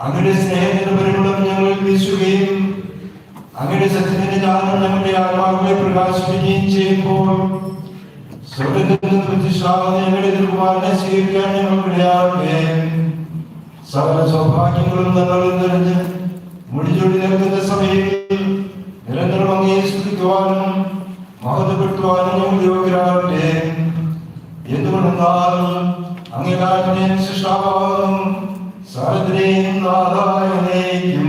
അങ്ങയുടെ സ്നേഹത്തിന്റെ പരിമളം ഞങ്ങളിൽ വീശുകയും അങ്ങയുടെ സത്യത്തിന്റെ ജ്ഞാനം ഞങ്ങളുടെ ആത്മാക്കളെ പ്രകാശിപ്പിക്കുകയും ചെയ്യുമ്പോൾ സ്വർഗ്ഗത്തിൽ നിന്ന് പ്രതിഷ്ഠാപന ഞങ്ങളുടെ തിരുകുമാരനെ സ്വീകരിക്കാൻ ഞങ്ങൾക്കിടയാകട്ടെ. സകല സൗഭാഗ്യങ്ങളും ഞങ്ങളിൽ നിറഞ്ഞ് മുടിചൊടി നിൽക്കുന്ന സമയത്തിൽ നിരന്തരം അങ്ങയെ സ്തുതിക്കുവാനും മഹത്വപ്പെടുത്തുവാനും ഞങ്ങൾ യോഗ്യരാകട്ടെ. എന്തുകൊണ്ടെന്നാൽ അങ്ങേ കാലത്തിനെയും സൃഷ്ടാവാകും സർവ്വത്തിനെയും നാഥായനേക്കും.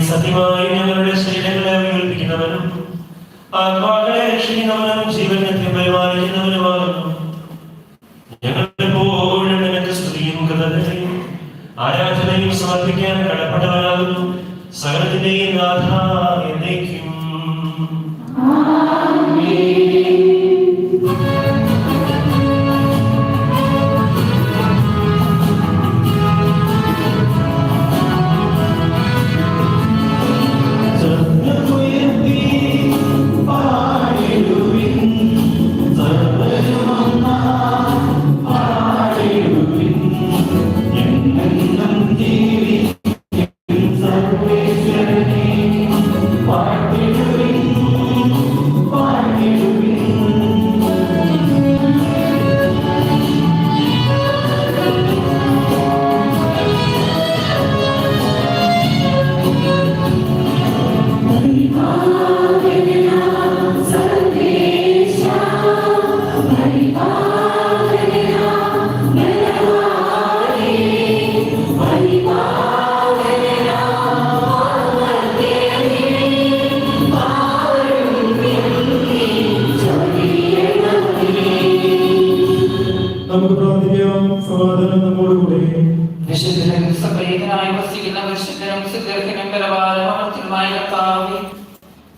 സത്യമായി ഞങ്ങളുടെ ശരീരങ്ങളെ വികൽപ്പിക്കുന്നവനും ആത്മാക്കളെ രക്ഷിക്കുന്നവനും ജീവനെ പരിപാലിക്കുന്നവനുമാകുന്നു. ഞങ്ങൾ എപ്പോഴും നിനക്ക് സ്തുതിയും കൃതജ്ഞതയും ആരാധനയും സമർപ്പിക്കാൻ കടപ്പെട്ടവരാകുന്നു. സകലത്തിന്റെയും നാഥ എന്നേക്കും.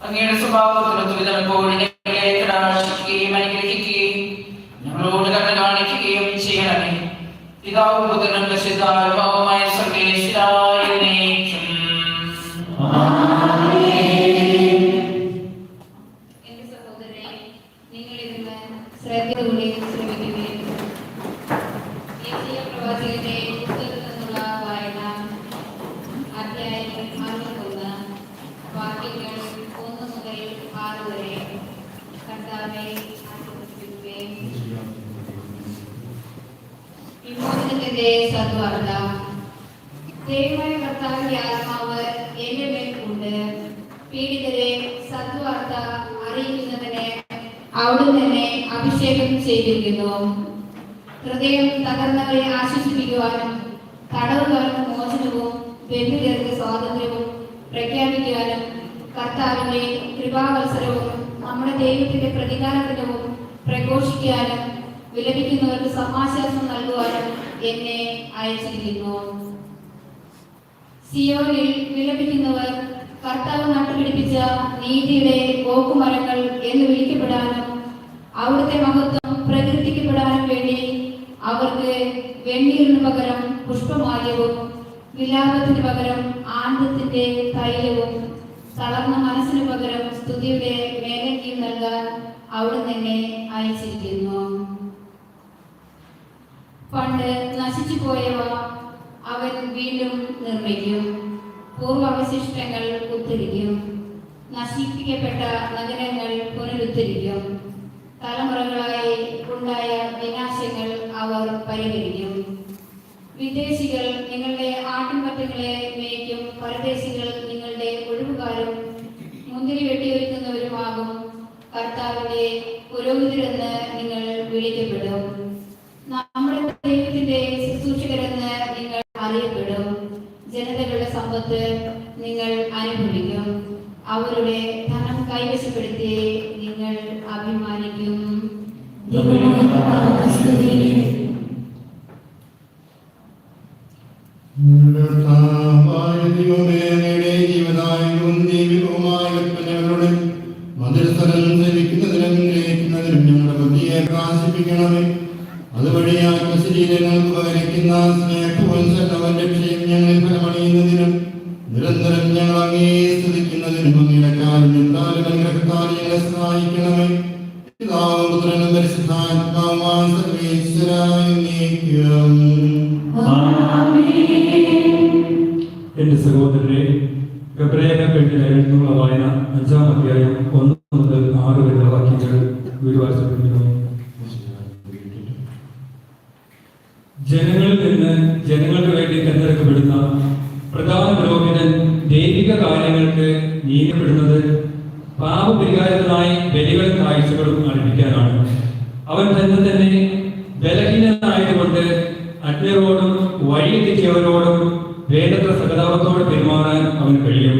അങ്ങയുടെ സ്വഭാവത്തിനൊത്തുവിധം അനുഗ്രഹിക്കുകയും ഞങ്ങളോട് കരുണ കാണിക്കുകയും ചെയ്യണമേ. പിതാവും പുത്രനും പരിശുദ്ധാത്മാവുമായ സർവേശ്വരായ എന്നേക്കും. എന്റെ സഹോദരനെ, നിങ്ങൾ ഇതിന് ശ്രദ്ധയോടെ ശ്രമിക്കുകയും ദൈവത്തിന്റെ സദ്വാർത്ത. ദൈവമായ കർത്താവിന്റെ ആത്മാവ് എന്റെ മേൽ ഉണ്ട്. പീഡിതരെ സദ്വാർത്ത അറിയിക്കുന്നതിന് അവിടുന്ന് എന്നെ അഭിഷേകം ചെയ്തിരിക്കുന്നു. ഹൃദയം തകർന്നവരെ ആശ്വസിപ്പിക്കുവാനും തടവുകാർക്ക് മോചനവും ബന്ധിതർക്ക് സ്വാതന്ത്ര്യവും പ്രഖ്യാപിക്കുവാനും കർത്താവിന്റെ കൃപാവത്സരവും നമ്മുടെ ദൈവത്തിന്റെ പ്രതികാരത്തിനവും പ്രഘോഷിക്കാനും വിലപിക്കുന്നവർക്ക് സമാശ്വാസം നൽകുവാനും എന്നെ അയച്ചിരിക്കുന്നു. സിയോനിൽ വിലപിക്കുന്നവർ കർത്താവ് നട്ടുപിടിപ്പിച്ച നീതിയുടെ ഓക്കുമരങ്ങൾ എന്ന് വിളിക്കപ്പെടാനും അവിടുത്തെ മഹത്വം പ്രകീർത്തിക്കപ്പെടാനും വേണ്ടി അവർക്ക് വെണ്ണീറിന് പകരം പുഷ്പമാല്യവും വിലാപത്തിന് പകരം ആനന്ദത്തിന്റെ തൈലവും തളർന്ന മനസ്സിന് പകരം സ്തുതിയുടെ മേലങ്കിയും നൽകാൻ അവിടുന്ന് എന്നെ അയച്ചിരിക്കുന്നു. പണ്ട് നശിച്ചു പോയവ അവൻ വീണ്ടും നിർമ്മിക്കും. പൂർവാവശിഷ്ടങ്ങൾ ഉദ്ധരിക്കും. നശിപ്പിക്കപ്പെട്ട നഗരങ്ങൾ പുനരുദ്ധരിക്കും. തലമുറകളായി ഉണ്ടായ വിനാശങ്ങൾ അവർ പരിഹരിക്കും. വിദേശികൾ നിങ്ങളുടെ ആട്ടിൻപറ്റങ്ങളെ മേയ്ക്കും. പരദേശികൾ നിങ്ങളുടെ ഒഴിവുകാരും മുന്തിരി വെട്ടിയൊരുക്കുന്നവരുമാകും. കർത്താവിന്റെ പുരോഹിതരെന്ന് നിങ്ങൾ വിളിക്കപ്പെടും. നമ്മുടെ ദൈവത്തിന്റെ ശുശ്രൂഷകരെന്ന് നിങ്ങൾ അറിയപ്പെടും. ജനതകളുടെ സമ്പത്ത് നിങ്ങൾ അനുഭവിക്കും. അവരുടെ ധനം കൈവശപ്പെടുത്തി നിങ്ങൾ അഭിമാനിക്കും. ജീവനായകവും ദൈവികവുമായ കൽപ്പനകളുടെ മന്ത്രിസ്ഥലം ധരിക്കുന്നതിനും ഗ്രഹിക്കുന്നതിനും ഞങ്ങളുടെ ബുദ്ധിയെ പ്രകാശിപ്പിക്കണമേ. അതുവഴി ആത്മശരീരങ്ങൾക്ക് ഉപകരിക്കുന്ന സ്നേഹവും സകലവും രക്ഷയും ഞങ്ങൾ ഫലമണിയുന്നതിനും നിരന്തരം ഞങ്ങൾ അങ്ങേ സ്തുതിക്കുന്നതിനും അങ്ങയുടെ കാരുണ്യത്താലും അനുഗ്രഹത്താലും ഞങ്ങളെ സഹായിക്കണമേ. പിതാവും പുത്രനും പരിശുദ്ധാത്മാവുമായ സർവേശ്വരായ നീക്കും. എന്റെ സഹോദരരെ, ഗബ്രയേലിനെപ്പറ്റി എഴുതുന്ന വായന 5-ാം അധ്യായം 1 മുതൽ 6 വരെയുള്ള വാക്യങ്ങൾ വീടുവാഴ്ചപ്പെടുന്നു. ജനങ്ങളിൽ നിന്ന് ജനങ്ങൾക്ക് വേണ്ടി തെരഞ്ഞെടുക്കപ്പെടുന്ന പ്രധാന പുരോഹിതൻ ദൈവിക കാര്യങ്ങൾക്ക് നിയമിക്കപ്പെടുന്നത് പാപപരിഹാരത്തിനായി ബലികളും കാഴ്ചകളും അർപ്പിക്കാനാണ്. അവൻ തന്നെ ബലഹീനനായതുകൊണ്ട് അജ്ഞരോടും വഴിതെറ്റിയവരോടും വേണ്ടത്ര സഹതാപത്തോടെ പെരുമാറാൻ അവന് കഴിയും.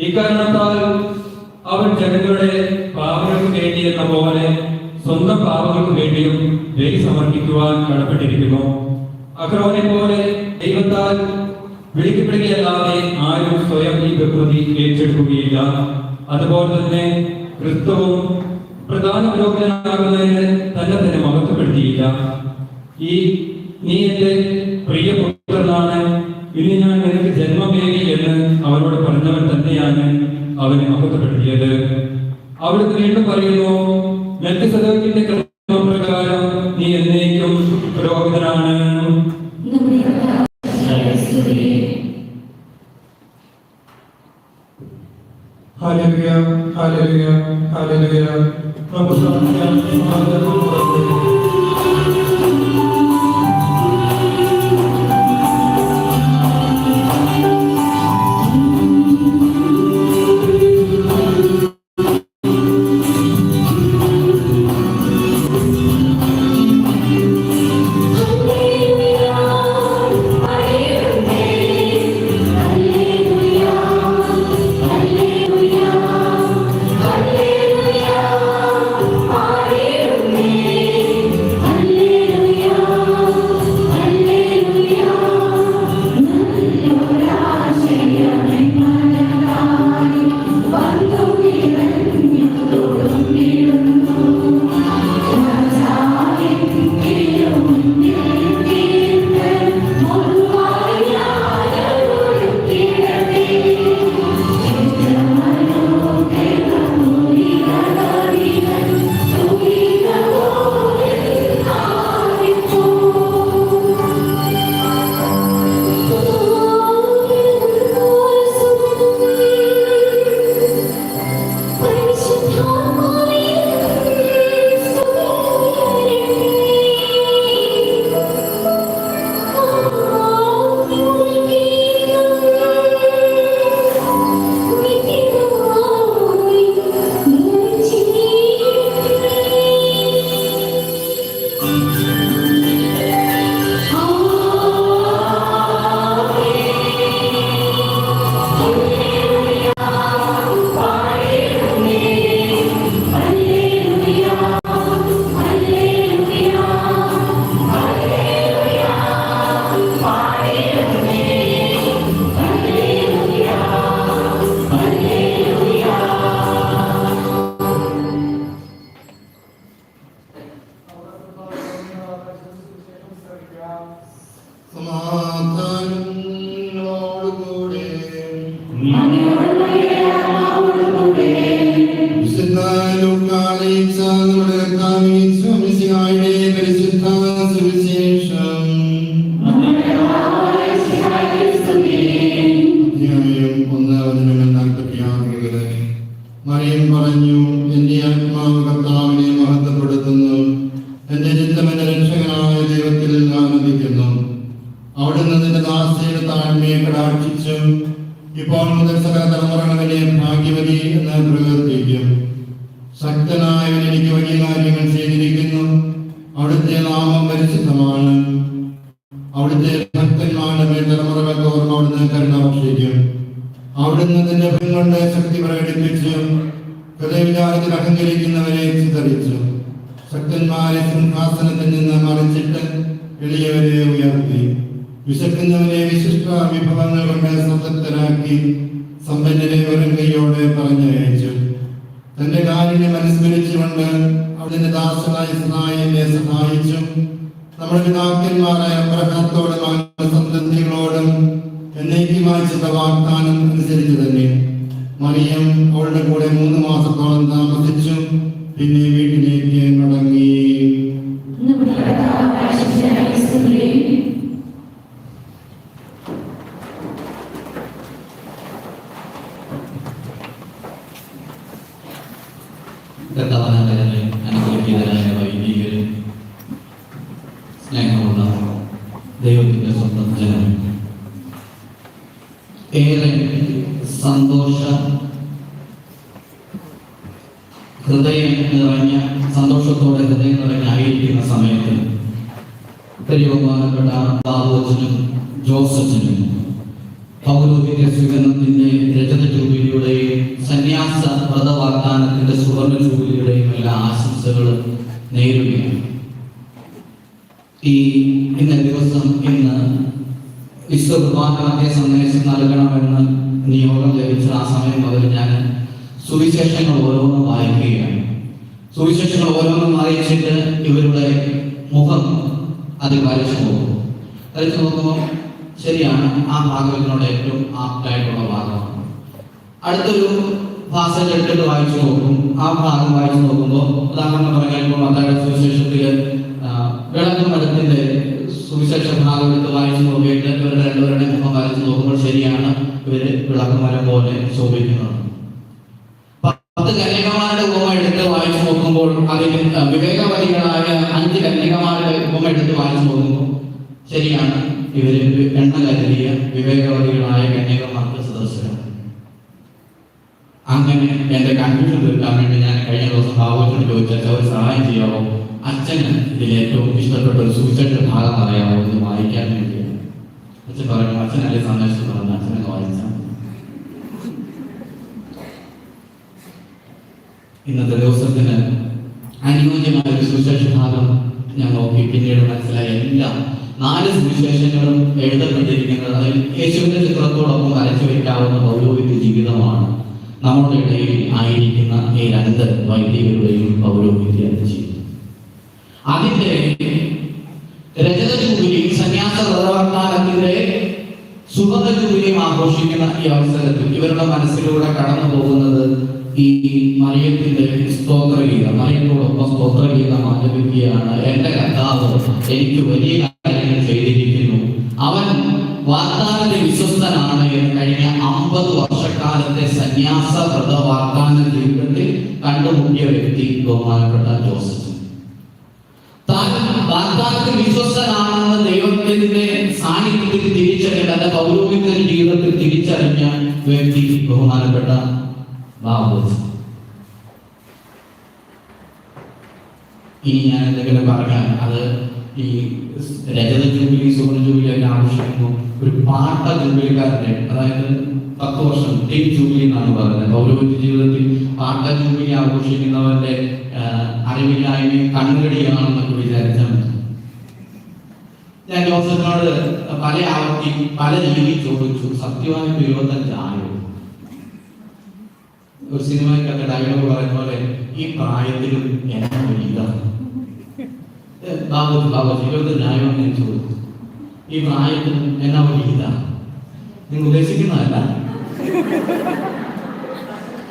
ഇക്കാരണത്താൽ അവൻ ജനങ്ങളുടെ പാപങ്ങൾക്ക് വേണ്ടി എന്ന പോലെ സ്വന്തം പാപങ്ങൾക്ക് വേണ്ടിയും ബലി സമർപ്പിക്കുവാൻ കടപ്പെട്ടിരിക്കുന്നു. അഹ്റോനെ പോലെ ദൈവത്താൽ വിളിക്കപ്പെടുകയല്ലാതെ ആരും സ്വയം ഈ ബഹുമതി ഏറ്റെടുക്കുകയില്ല. അതുപോലെ തന്നെ ക്രിസ്തുവും പ്രധാന പുരോഹിതനാകുന്നതിന് തന്നെ മഹത്വപ്പെടുത്തിയില്ല. നീ എന്റെ പ്രിയപുത്രനാണ്, ഇനി ഞാൻ നിനക്ക് ജന്മമേകി എന്ന് അവനോട് പറഞ്ഞവൻ തന്നെയാണ് അവനെ മഹത്വപ്പെടുത്തിയത്. അവിടുന്ന് വീണ്ടും പറയുന്നു, മെൽക്കിസേദെക്കിന്റെ ക്രമപ്രകാരം നീ എന്നേക്കും പുരോഹിതനാണ്. ഹല്ലേലൂയ, ഹല്ലേലൂയ, ഹല്ലേലൂയ. Hallelujah, hallelujah, hallelujah. സമാധാനം നിങ്ങളോടുകൂടെ. വിശുദ്ധ ലൂക്കാ അറിയിച്ച നമ്മുടെ കർത്താവ് യേശു മിശിഹായുടെ പരിശുദ്ധ സുവിശേഷം. അധ്യായം 1:46. മറിയം പറഞ്ഞു, എന്റെ ആത്മാവ് കർത്താവിനെ മഹത്വപ്പെടുത്തുന്നു, എന്റെ ചിത്തം എന്റെ രക്ഷകനായ ദൈവത്തിൽ ആനന്ദിക്കുന്നു. അവിടുന്ന് നിന്റെ ദാസിയുടെ താഴ്മയെ കടാക്ഷിച്ചു. ഇപ്പോൾ മുതൽ സകല തലമുറകളിലെ ഭാഗ്യവതി എന്ന് പ്രകീർത്തിക്കും. ശക്തനായവൻ എനിക്ക് വലിയ കാര്യങ്ങൾ ചെയ്തിരിക്കുന്നു. അവിടുത്തെ നാമം പരിശുദ്ധമാണ്. അവിടുത്തെ ഭക്തന്മാരുടെ മേൽ തലമുറകൾ തോറും അവിടുന്ന് കരുണ ഭക്ഷിക്കും. അവിടുന്ന് തന്റെ ഭയം കൊണ്ട് ശക്തി പ്രകടിപ്പിച്ചു. ഹൃദയവിചാരത്തിൽ അഹങ്കരിക്കുന്നവരെ ചിതറിച്ചു. ശക്തന്മാരെ സിംഹാസനത്തിൽ നിന്ന് മറിച്ചിട്ട് എളിയവരെ ഉയർത്തി. വിശക്കുന്നവരെ വിശിഷ്ട വിഭവങ്ങൾ കൊണ്ട് സംതൃപ്തരാക്കി. സമ്പന്നരെ വെറും കൈയോടെ പറഞ്ഞയച്ചു. തന്റെ കാര്യം അനുസ്മരിച്ചുകൊണ്ട് അവിടുന്ന് ദാസനായ ഇസ്രായേലിനെ സഹായിച്ചു. നമ്മുടെ പിതാക്കന്മാരായ അബ്രഹാത്തോടും അവന്റെ സന്തതികളോടും എന്നേക്കുമായി ചെയ്ത വാഗ്ദാനം അനുസരിച്ച് തന്നെ മറിയം അവളുടെ കൂടെ 3 മാസത്തോളം താമസിച്ചു. പിന്നെ വീട്ടിലേക്ക് മടങ്ങി. അനുഗ്രഹീതരായ വൈദികരും സ്നേഹമുള്ള ദൈവത്തിന്റെ സ്വന്തം ജനം, ഏറെ സന്തോഷത്തോടെ ഹൃദയം നിറഞ്ഞായിരിക്കുന്ന സമയത്ത് ബഹുമാനപ്പെട്ട ബാബുവച്ചനും ജോസഫിനും പൗരോഹിത്യ സ്വീകരണത്തിന്റെ രജത ജൂബിലിയുടെയും സന്യാസ വ്രത വാഗ്ദാനത്തിന്റെ സുവർണ ജൂബിലിയുടെയും എല്ലാ ആശംസകളും നേരുകയാണ്. ഇന്ന ദിവസം ഇന്ന് വിശ്വകുർബാന സന്ദേശം നൽകണമെന്ന് നിയോഗം ലഭിച്ച ആ സമയം മുതൽ ഞാൻ സുവിശേഷങ്ങൾ ഓരോന്നും വായിക്കുകയാണ്. സുവിശേഷങ്ങൾ ഓരോന്നും വായിച്ചിട്ട് ഇവരുടെ മുഖം അത് വരച്ചു നോക്കുമ്പോൾ ശരിയാണ്, ആ ഭാഗത്തിനോട് ഏറ്റവും ആപ്റ്റായിട്ടുള്ള ഭാഗമാണ്. അടുത്തൊരു ഭാഷ എടുത്തിട്ട് വായിച്ചു നോക്കും. ആ ഭാഗം വായിച്ചു നോക്കുമ്പോൾ ഉദാഹരണം പറഞ്ഞാൽ മത്തായിയുടെ സുവിശേഷത്തില് വിളക്കും മഠത്തിന്റെ സുവിശേഷ ഭാഗം എടുത്ത് വായിച്ചു നോക്കിയിട്ട് ഇവരുടെ രണ്ടുപേരുടെ മുഖം വരച്ചു നോക്കുമ്പോൾ ശരിയാണ്, ഇവര് വിളക്കുമരം പോലെ ശോഭിക്കുന്നത്. 10 കന്യകമാരുടെ ഉപമ എടുത്ത് വായിച്ചു നോക്കുമ്പോൾ അതിൽ വിവേകവതികളായ 5 കന്യകമാരുടെ ഉപമ എടുത്ത് വായിച്ചു നോക്കുമ്പോൾ ശരിയാണ്, ഇവര് എണ്ണ കരുതിയ വിവേകവതികളായ കന്യകമാർക്ക് സദസ്യരാണ്. അങ്ങനെ എന്റെ കൺഫ്യൂഷൻ തീർക്കാൻ വേണ്ടി ഞാൻ കഴിഞ്ഞ ദിവസം ബാബുവിനോട് ചോദിച്ചാൽ ഒരു സഹായം ചെയ്യാമോ, അച്ഛന് ഇതിൽ ഏറ്റവും ഇഷ്ടപ്പെട്ട ഒരു സുവിശേഷ ഭാഗം പറയാമോ എന്ന് വായിക്കാൻ വേണ്ടിയാണ്. അച്ഛൻ പറഞ്ഞു, അച്ഛനല്ലേ സന്ദേശം പറഞ്ഞു, അച്ഛനൊക്കെ വായിച്ചാൽ. ഇന്നത്തെ ദിവസത്തിന് അനുയോജ്യമായ ഒരു സുവിശേഷ ഭാഗം ഞാൻ നോക്കി. പിന്നീട് മനസ്സിലായ എല്ലാം 4 സുവിശേഷങ്ങളും എഴുതപ്പെട്ടിരിക്കുന്നത് അതിൽ യേശുവിന്റെ ചിത്രത്തോടൊപ്പം വരച്ചു വയ്ക്കാവുന്ന പൗരോഹിത്യ ജീവിതമാണ് നമ്മുടെ ഇടയിൽ ആയിരിക്കുന്ന ഈ 2 വൈദികരുടെയും പൗരോഹിത്യ ജീവിതം. അതിന്റെ രജത ജൂബിലി, സന്യാസ വ്രതവാഗ്ദാനത്തിന്റെ സുഗത ജൂബിലിയും ആഘോഷിക്കുന്ന ഈ അവസരത്തിൽ ഇവരുടെ മനസ്സിലൂടെ കടന്നു പോകുന്നത് ഈ മറിയത്തിന്റെ സ്തോത്രഗീതം, മറിയത്തോടൊപ്പം സ്തോത്രഗീതം ആലപിക്കുകയാണ്. എന്റെ കർത്താവ് എനിക്ക് വലിയ കാര്യങ്ങൾ ചെയ്തിരിക്കുന്നു, അവൻ വാഗ്ദാനത്തിൽ വിശ്വസ്തനാണ് എന്ന് കഴിഞ്ഞ 50 വർഷക്കാലത്തെ സന്യാസ വ്രത വാഗ്ദാന ജീവിതത്തിൽ കണ്ടുമുട്ടിയ വ്യക്തി ബഹുമാനപ്പെട്ട ജോസഫ്. താൻ വാഗ്ദാനത്തിൽ വിശ്വസ്തനാണെന്ന് ദൈവത്തിന്റെ സാന്നിധ്യത്തിൽ തിരിച്ചറിഞ്ഞ, തന്റെ പൗരോഹിത്യ ജീവിതത്തിൽ തിരിച്ചറിഞ്ഞ വ്യക്തി ബഹുമാനപ്പെട്ട ബാബുവച്ചൻ. ഇനി ഞാൻ എന്തെങ്കിലും പറഞ്ഞാൽ അത് ഈ രജത ജൂബിലി, സുവർണ ജൂബിലി ഒക്കെ ആഘോഷിക്കുമ്പോൾ ഒരു പാട്ട ജൂബിലിക്കാരൻ്റെ, അതായത് 10 വർഷം ടീം ജൂബിലി എന്നാണ് പറയുന്നത്. പൗരോഹിത്യ ജീവിതത്തിൽ പാട്ട ജൂബിലി ആഘോഷിക്കുന്നവന്റെ അറിവില്ലായ്മയും കണ്ണുകടിയാണെന്നൊക്കെ വിചാരിച്ചാൽ മതി. ഞാൻ ജോസഫിനോട് പല ആവർത്തി പല രീതിയിൽ ചോദിച്ചു, സത്യമായിട്ട് 25 ആയോ? ഒരു സിനിമയ്ക്കൊക്കെ ഡയലോഗ് പറയുന്ന പോലെ ഈ പ്രായത്തിലും എന്നെ വലുതാണ് ബാബു 25 ആയോ എന്ന് ചോദിച്ചു. ഈ പ്രായത്തിൽ എന്നാ ഒരു ഇതാണ് നിങ്ങൾ ഉദ്ദേശിക്കുന്നതല്ല.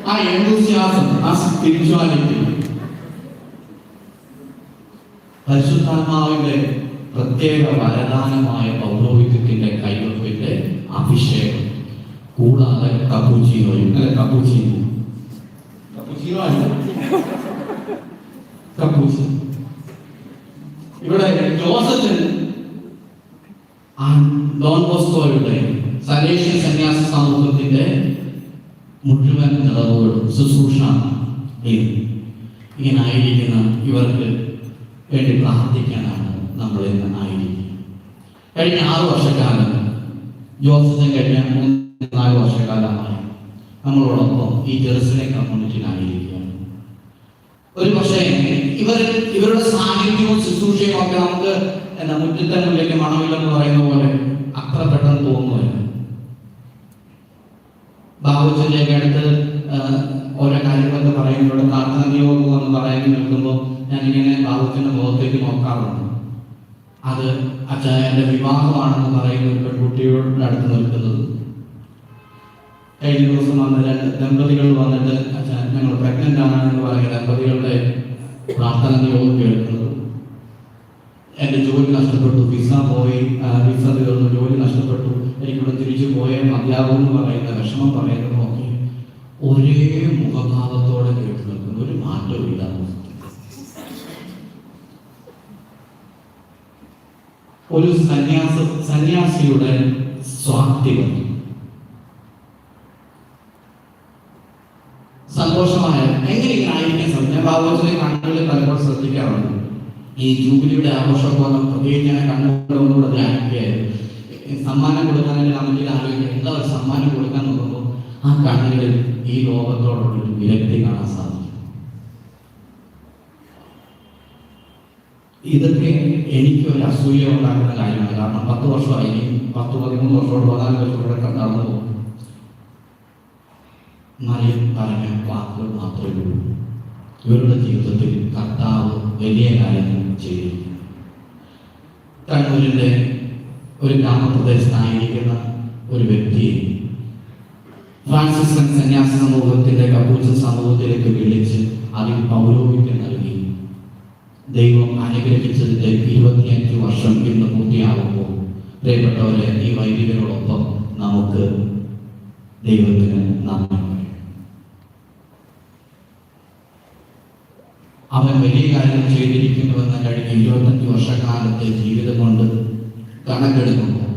ആ എന്തൂസിയാസം, ആ സ്പിരിച്വാലിറ്റി, പരിശുദ്ധാത്മാവിന്റെ പ്രത്യേക വരദാനമായ പൗരോഹിത്യത്തിന്റെ കൈവപ്പിന്റെ അഭിഷേകം, കൂടാതെ കപ്പൂച്ചിനോ അല്ല കപ്പൂച്ചി. ഇവിടെ ജോസഫിൻ ഡോൺ ബോസ്കോയുടെ സലേഷ്യൻ സന്യാസ സമൂഹത്തിന്റെ മുഴുവൻ നിറവുകളും ശുശ്രൂഷ ഇങ്ങനായിരിക്കുന്ന ഇവർക്ക് വേണ്ടി പ്രാർത്ഥിക്കാനാണ് നമ്മൾ ഇന്ന് ആയിരിക്കുന്നത്. കഴിഞ്ഞ 6 വർഷക്കാലം ജോസഫിൻ കഴിഞ്ഞ 3-4 വർഷക്കാലമായി നമ്മളോടൊപ്പം ഈ ജെറുസലേം കമ്മ്യൂണിറ്റിയിലായിരിക്കുകയാണ്. ഒരു പക്ഷേ ഇവരുടെ സാന്നിധ്യവും ശുശ്രൂഷയും ഒക്കെ നമുക്ക് മുറ്റത്തെ മുല്ലേക്ക് മണമില്ലെന്ന് പറയുന്ന പോലെ അത്ര പെട്ടെന്ന് തോന്നുന്നില്ല. ബാബുച്ചൻ്റെയൊക്കെ അടുത്ത് ഓരോ കാര്യങ്ങളൊക്കെ പറയുമ്പോൾ പ്രാർത്ഥന നിയോഗം എന്ന് പറയാൻ നിൽക്കുമ്പോൾ ഞാനിങ്ങനെ ബാബുച്ചൻ്റെ മുഖത്തേക്ക് നോക്കാറുണ്ട്. അത് അച്ഛൻ്റെ വിവാഹമാണെന്ന് പറയുന്ന ഒരു പെൺകുട്ടിയോട് അടുത്ത് നിൽക്കുന്നത്. കഴിഞ്ഞ ദിവസം വന്ന 2 ദമ്പതികൾ വന്നിട്ട് അച്ഛൻ ഞങ്ങൾ പ്രഗ്നന്റ് ആണെന്ന് പറയുന്ന ദമ്പതികളുടെ പ്രാർത്ഥന നിയോഗം കേൾക്കുന്നത്. എൻ്റെ ജോലി നഷ്ടപ്പെട്ടു, വിസ തീർന്നു, ജോലി നഷ്ടപ്പെട്ടു, എനിക്കിവിടെ തിരിച്ചു പോയേ മതിയാകും എന്ന് പറയുന്ന വിഷമം പറയുന്നതൊക്കെ ഒരേ മുഖഭാവത്തോടെ കേട്ടു നിൽക്കുന്നു. ഒരു മാറ്റവും ഇല്ല. ഒരു സന്യാസിയുടെ സ്വാർത്ഥികം, സന്തോഷമായ എങ്ങനെ ആയിരിക്കാൻ സാധിക്കും. ബാബുവിനെ കണ്ണുകളിൽ പലപ്പോഴും ശ്രദ്ധിക്കാറുണ്ട്. ഈ ജൂബിലിയുടെ ആഘോഷമൊക്കെ പ്രത്യേകിച്ച് ഞാൻ കണ്ണുകളോടുകൂടെ ധ്യാനിക്കുകയായിരുന്നു. സമ്മാനം കൊടുക്കാനായിട്ട് കമ്മിറ്റിയിൽ ആലോചിക്കുക എന്താ ഒരു സമ്മാനം കൊടുക്കാൻ നോക്കുമ്പോൾ ആ കണ്ണുകളിൽ ഈ ലോകത്തോടുള്ളൊരു വിരക്തി കാണാൻ സാധിക്കും. ഇതൊക്കെ എനിക്ക് ഒരു അസൂയ ഉണ്ടാക്കുന്ന കാര്യമാണ്. കാരണം 10 വർഷമായി, 10-13 വർഷത്തോട് 14 വർഷത്തോടെ നടന്നു പോകും. മറിയം പറഞ്ഞ വാക്കുകൾ മാത്രമേ ഉള്ളൂ. ഇവരുടെ ജീവിതത്തിൽ കർത്താവ് വലിയ കാര്യങ്ങൾ ചെയ്തിരിക്കുന്നു. കണ്ണൂരിൻ്റെ ഒരു ഗ്രാമപ്രദേശത്തായിരിക്കുന്ന ഒരു വ്യക്തിയെ ഫ്രാൻസിസ്കൻ സന്യാസ സമൂഹത്തിന്റെ കപ്പൂച്ചൻ സമൂഹത്തിലേക്ക് വിളിച്ച് അതിൽ പൗരോഹിത്യം നൽകി. ദൈവം അനുഗ്രഹിച്ചതിന്റെ 25 വർഷം ഇന്ന് പൂർത്തിയാകുമ്പോൾ പ്രിയപ്പെട്ടവരെ, ഈ വൈദികരോടൊപ്പം നമുക്ക് ദൈവത്തിന് നന്ദി. അവൻ വലിയ കാര്യങ്ങൾ ചെയ്തിരിക്കുന്നുവെന്ന് കഴിഞ്ഞ 25 വർഷക്കാലത്തെ ജീവിതം കൊണ്ട് കണക്കെടുക്കുമ്പോൾ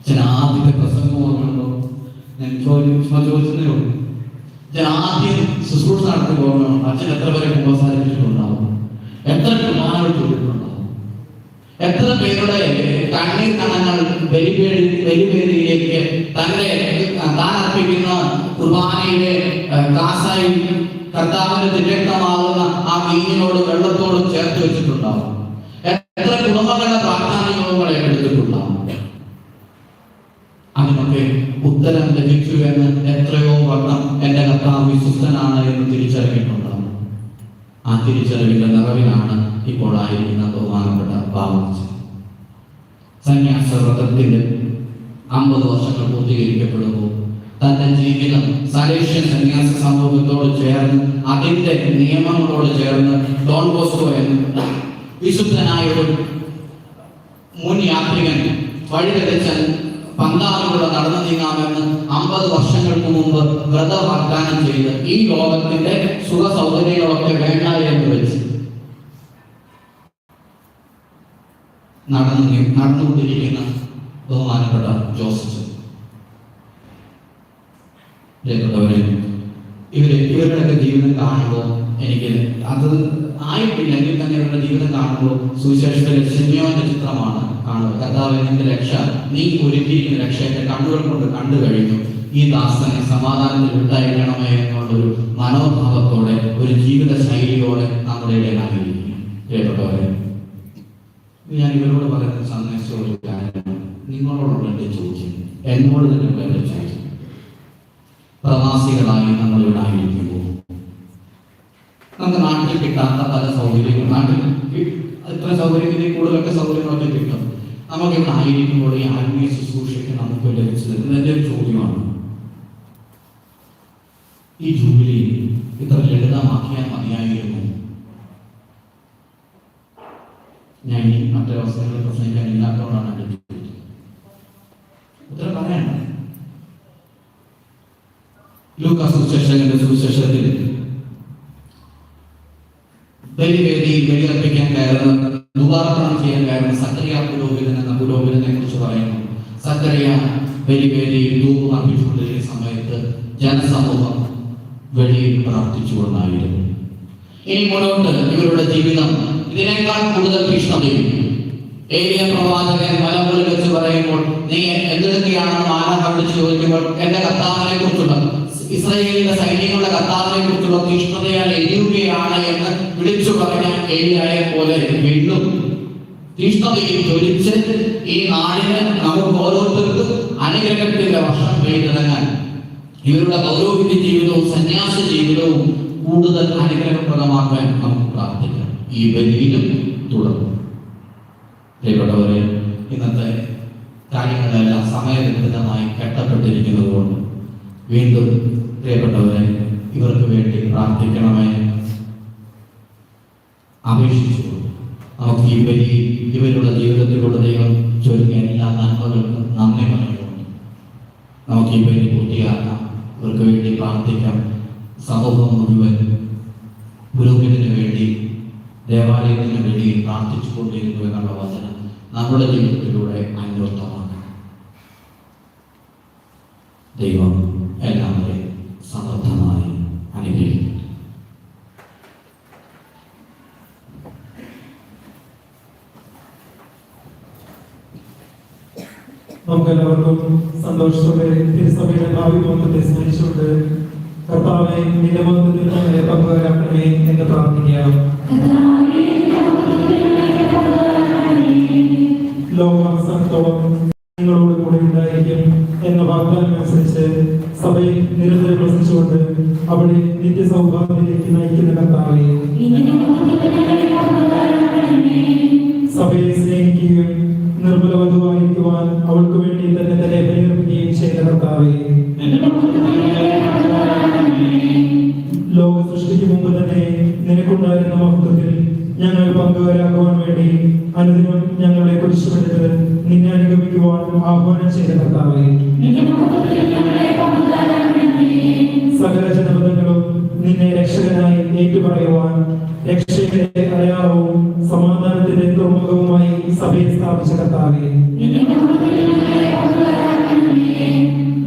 ചില ആദ്യത്തെ പ്രസംഗങ്ങളുണ്ടോ ഞാൻ ചോദിച്ചതേ ഉള്ളൂ. ചില ആദ്യം ശുശ്രൂഷ നടത്തുമ്പോൾ അച്ഛൻ എത്ര പേരെ കുമ്പസാരിച്ചിട്ടുണ്ടാവും, എത്ര കുർബാനകൾ ചെയ്തിട്ടുണ്ടാവും, എത്ര പേരുടെ കണ്ണീർ കണങ്ങൾ ബലിവേദിയിലേക്ക് താൻ അർപ്പിക്കുന്ന കുർബാനയുടെ കാസായി കർത്താവിന്റെ തിരക്തമാകുന്ന ആ മീനിനോട് വെള്ളത്തോടും ചേർത്ത് വെച്ചിട്ടുണ്ടാവും. എത്ര കുടുംബങ്ങളുടെ പ്രാർത്ഥനായോഗങ്ങളെ എടുത്തിട്ടുണ്ടാവും. അതിനൊക്കെ ഉത്തരം ലഭിച്ചു എന്ന് എത്രയോ വട്ടം എന്റെ കർത്താവ് വിശ്വസ്തനാണ് എന്ന് തിരിച്ചറിഞ്ഞിട്ടുണ്ടാവും. ആ തിരിച്ചറിവിന്റെ നിറവിലാണ് ഇപ്പോൾ ആയിരിക്കുന്ന ബഹുമാനപ്പെട്ട ബാബുച്ചൻ. സന്യാസ വ്രതത്തിന്റെ 50 വർഷങ്ങൾ പൂർത്തീകരിക്കപ്പെടുമ്പോൾ തന്റെ ജീവിതം സലേഷ്യൻ സന്യാസ സമൂഹത്തോട് ചേർന്ന് അതിന്റെ നിയമങ്ങളോട് ചേർന്ന് ഡോൺ ബോസ്കോ എന്ന വിശുദ്ധനായ ഒരു മുൻ യാത്രികൻ വഴിതെളിച്ച പന്താവിലൂടെ നടന്നു നീങ്ങാമെന്ന് 50 വർഷങ്ങൾക്ക് മുമ്പ് വ്രത വാഗ്ദാനം ചെയ്ത് ഈ ലോകത്തിന്റെ സുഖ സൗകര്യങ്ങളൊക്കെ വേണ്ട എന്ന് വെച്ച് നടന്നുകൊണ്ടിരിക്കുന്ന ബഹുമാനപ്പെട്ട ജോസഫ്. ഇവരുടെയൊക്കെ ജീവിതം കാണുമ്പോൾ എനിക്ക് അത് ആയിട്ടില്ലെങ്കിൽ തന്നെ ഇവരുടെ ജീവിതം കാണുമ്പോൾ സുവിശേഷത്തിലെ സിമിയോന്റെ ചിത്രമാണ് കാണുക. കർത്താവേ, നിന്റെ രക്ഷ, നീ ഒരുക്കിയിരിക്കുന്ന രക്ഷ എന്റെ കണ്ണുകൾ കൊണ്ട് കണ്ടു കഴിഞ്ഞു, ഈ ദാസനെ സമാധാനത്തിൽ വിട്ടയക്കണമേ എന്നുള്ളൊരു മനോഭാവത്തോടെ ഒരു ജീവിത ശൈലിയോടെ നമ്മുടെ ഇടയിലായിരിക്കും. കേട്ടവരെ, ഞാൻ ഇവരോട് പറയുന്ന സന്ദേശമുള്ള കാര്യമാണ്, നിങ്ങളോടുള്ള എൻ്റെ ചോദ്യം എന്നോട് തന്നെ എൻ്റെ ചോദ്യം. പ്രവാസികളായി നമ്മൾ ഇവിടെ ആയിരിക്കുമ്പോൾ നമുക്ക് നാട്ടിൽ കിട്ടാത്ത പല സൗകര്യങ്ങൾ, നാട്ടിൽ ഇത്ര സൗകര്യത്തിൽ കൂടുതലൊക്കെ സൗകര്യങ്ങളൊക്കെ കിട്ടും. നമ്മൾ നമുക്കിവിടെ ആയിരിക്കുമ്പോൾ ഈ ആത്മീയ ശുശ്രൂഷയ്ക്ക് നമുക്ക് ലഭിച്ചത് എൻ്റെ ഒരു ചോദ്യമാണ്. ഈ ജൂബിലി ഇത്ര ലളിതമാക്കിയാൽ മതിയായിരുന്നു. ഞാൻ ഈ മറ്റൊരവസരങ്ങളിൽ പ്രസംഗിക്കാൻ ഇല്ലാത്തതുകൊണ്ടാണ് എൻ്റെ ചോദ്യം. ഉത്തരം പറയണ്ട. ലൂക്കാസ് സുവിശേഷകന്റെ സുവിശേഷത്തിൽ ബലിയർപ്പിക്കാൻ കയറുന്ന ദുവാർപ്പണം ചെയ്യാൻ കയറുന്ന സക്കറിയ പുരോഹിതൻ എന്ന പുരോഹിതനെ കുറിച്ച് പറയുന്നു. സക്കറിയ ബലിവേദിയിൽ ധൂപം അർപ്പിച്ചുകൊണ്ടിരിക്കുന്ന സമയത്ത് ജനസമൂഹം വെളിയിൽ പ്രാർത്ഥിച്ചുകൊണ്ടായിരുന്നു. ഇനി മുന്നോട്ട് ഇവരുടെ ജീവിതം ഇതിനേക്കാൾ കൂടുതൽ ഭീഷണിയും. ഏലിയ പ്രവാചകൻ മലമുകളിൽ വെച്ച് പറയുമ്പോൾ, നീ എന്തൊക്കെയാണെന്ന് മാലാഖ വിളിച്ച് ചോദിക്കുമ്പോൾ, എന്റെ കർത്താവിനെ കുറിച്ചുള്ള, ഇസ്രായേലിന്റെ സൈന്യങ്ങളുടെ കർത്താവിനെ കുറിച്ചുള്ള തീഷ്ണതയാൽ എരിയുകയാണ് എന്ന് വിളിച്ചു പറഞ്ഞ ഏലിയായെ പോലെ വീണ്ടും തീഷ്ണതയിൽ ജ്വലിച്ച് ഈ നാടിന് നമുക്ക് ഓരോരുത്തർക്കും അനുഗ്രഹത്തിന്റെ വർഷം പെയ്തിറങ്ങാൻ ഇവരുടെ പൗരോഹിത്യ ജീവിതവും സന്യാസ ജീവിതവും കൂടുതൽ അനുഗ്രഹപ്രദമാക്കാൻ നമുക്ക് പ്രാർത്ഥിക്കാം. ഈ ബലിയിലും തുടർന്നു. പ്രിയപ്പെട്ടവരെ, ഇന്നത്തെ കാര്യങ്ങളെല്ലാം സമയബന്ധിതമായി കെട്ടപ്പെട്ടിരിക്കുന്നത് കൊണ്ട് വീണ്ടും പ്രിയപ്പെട്ടവരെ ഇവർക്ക് വേണ്ടി പ്രാർത്ഥിക്കണമേ അപേക്ഷിച്ചു. നമുക്ക് ഈ ബലി ഇവരുടെ ജീവിതത്തിലൂടെ ദൈവം ചൊല്ലിയ എല്ലാ നന്മകൾക്കും നന്ദി പറയുന്നു. നമുക്ക് ഈ ബലി പൂർത്തിയാക്കാം. ഇവർക്ക് വേണ്ടി പ്രാർത്ഥിക്കാം. സമൂഹം മുഴുവൻ പുരോഹിതന് വേണ്ടി, ദേവാലയത്തിന് വേണ്ടി പ്രാർത്ഥിച്ചു കൊണ്ടിരുന്നു എന്നുള്ള വചനം നമ്മുടെ ജീവിതത്തിലൂടെ അന്വർത്ഥമാക്കണം. ദൈവം എല്ലാവരെയും സമർത്ഥമായി അനുഗ്രഹിക്കും. നമുക്കെല്ലാവർക്കും സന്തോഷത്തോടെ തിരുസഭയുടെ ഭാവി മഹത്വത്തെ സ്മരിച്ചുകൊണ്ട് കർത്താവെ നിന്റെ മഹത്വത്തിൽ ഞങ്ങളെ പങ്കുവരാക്കണമേ എന്ന് പ്രാർത്ഥിക്കാം. ലോകാവസാനത്തോളം നിങ്ങളോട് കൂടെ ഉണ്ടായിരിക്കും എന്ന വാഗ്ദാനം അനുസരിച്ച് സഭയിൽ നിരന്തരം പ്രസംഗിച്ചുകൊണ്ട് അവിടെ നിത്യസൗഭാഗ്യത്തിലേക്ക് നയിക്കുന്ന കർത്താവെ, സഭയെ സ്നേഹിക്കുകയും നിർമ്മല വധുവായിരിക്കുവാൻ അവൾക്ക് വേണ്ടി തന്നെ ബലിയർപ്പിക്കുകയും ചെയ്ത കർത്താവെ, ലോക സൃഷ്ടിക്ക് മുമ്പ് തന്നെ നിനക്കുണ്ടായിരുന്ന മഹത്വത്തിൽ ഞങ്ങൾ പങ്കുവരാക്കുവാൻ വേണ്ടി അനുദിനം ഞങ്ങളെ കുരിശുമെടുത്ത് നിന്നെ അനുഗമിക്കുവാൻ ആഹ്വാനം ചെയ്ത കർത്താവെ, സകല ജനപദങ്ങളും നിന്നെ രക്ഷകനായി ഏറ്റുപറയുവാൻ രക്ഷയുടെ അടയാളവും സമാധാനത്തിന്റെ തുറമുഖവുമായി സഭയെ സ്ഥാപിച്ച കർത്താവെ,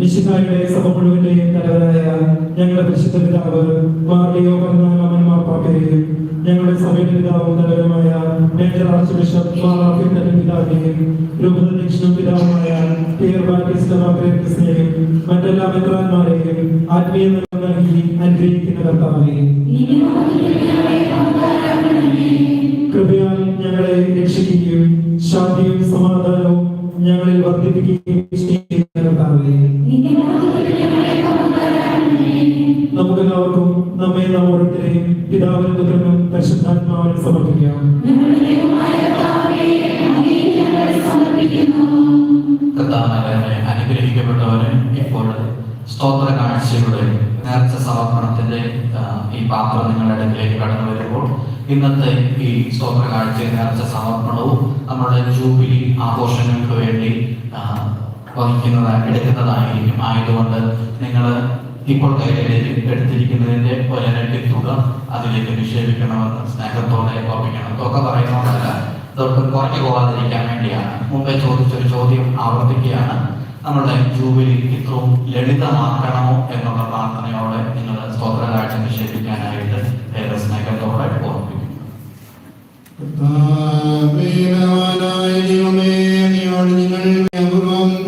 വിശുദ്ധായുടെ സഭ മുഴുവന്റെയും തലവനായ ഞങ്ങളുടെ പരിശുദ്ധ പിതാവ് മാർലിയോ പതിനാലാമൻ മാർപ്പാപ്പയെയും ഞങ്ങളുടെ സഭയുടെ പിതാവും തലവനുമായ മേജർ ആർച്ച് ബിഷപ്പ് മാറാഫിന്റെ പിതാവിനെയും രൂപതധ്യക്ഷനും പിതാവുമായ പിയർ ബാറ്റിസ്റ്റ് മാർഗ്രേറ്റിനെയും മറ്റെല്ലാ മെത്രാന്മാരെയും ആത്മീയ നൽകി അനുഗ്രഹിക്കുന്ന കർത്താവെ, കൃപയാൽ ഞങ്ങളെ രക്ഷിക്കുകയും ശാന്തിയും സമാധാനവും ഞങ്ങളിൽ വർദ്ധിപ്പിക്കുകയും ചെയ്യുന്ന കർത്താവെ, നമുക്കെല്ലാവർക്കും നമ്മെ നാം ഓരോരുത്തരെയും പിതാവിനും പുത്രനും പരിശുദ്ധാത്മാവിനും സമർപ്പിക്കാം. കർത്താവിനെ അനുഗ്രഹിക്കപ്പെട്ടവരെ, ഇപ്പോൾ സ്തോത്ര കാഴ്ചയുടെ നേർച്ച സമർപ്പണത്തിന്റെ ഈ പാത്രം നിങ്ങളുടെ അടുക്കിലേക്ക് കടന്നു വരുമ്പോൾ ഇന്നത്തെ ഈ സ്തോത്ര കാഴ്ച നേർച്ച സമർപ്പണവും നമ്മുടെ ജൂബിലി ആഘോഷങ്ങൾക്ക് വേണ്ടി എടുക്കുന്നതായിരിക്കും. ആയതുകൊണ്ട് നിങ്ങൾ ഇപ്പോൾ കയ്യിലേക്ക് എടുത്തിരിക്കുന്നതിന്റെ ഒരരട്ടി തുക അതിലേക്ക് നിക്ഷേപിക്കണമെന്ന് സ്നേഹത്തോടെ ഓർമ്മിക്കണം. തുക പറയുന്നതല്ല, ഇതൊട്ട് കുറഞ്ഞു പോകാതിരിക്കാൻ വേണ്ടിയാണ്. മുമ്പേ ചോദിച്ചൊരു ചോദ്യം ആവർത്തിക്കുകയാണ്. നമ്മളുടെ ജൂബിലി ഇത്രയും ലളിതമാക്കണമോ എന്നുള്ള പ്രാർത്ഥനയോടെ നിങ്ങൾ സ്തോത്ര കാഴ്ച നിക്ഷേപിക്കാനായിട്ട് ഏറെ സ്നേഹത്തോടെ ഓർമ്മിക്കും.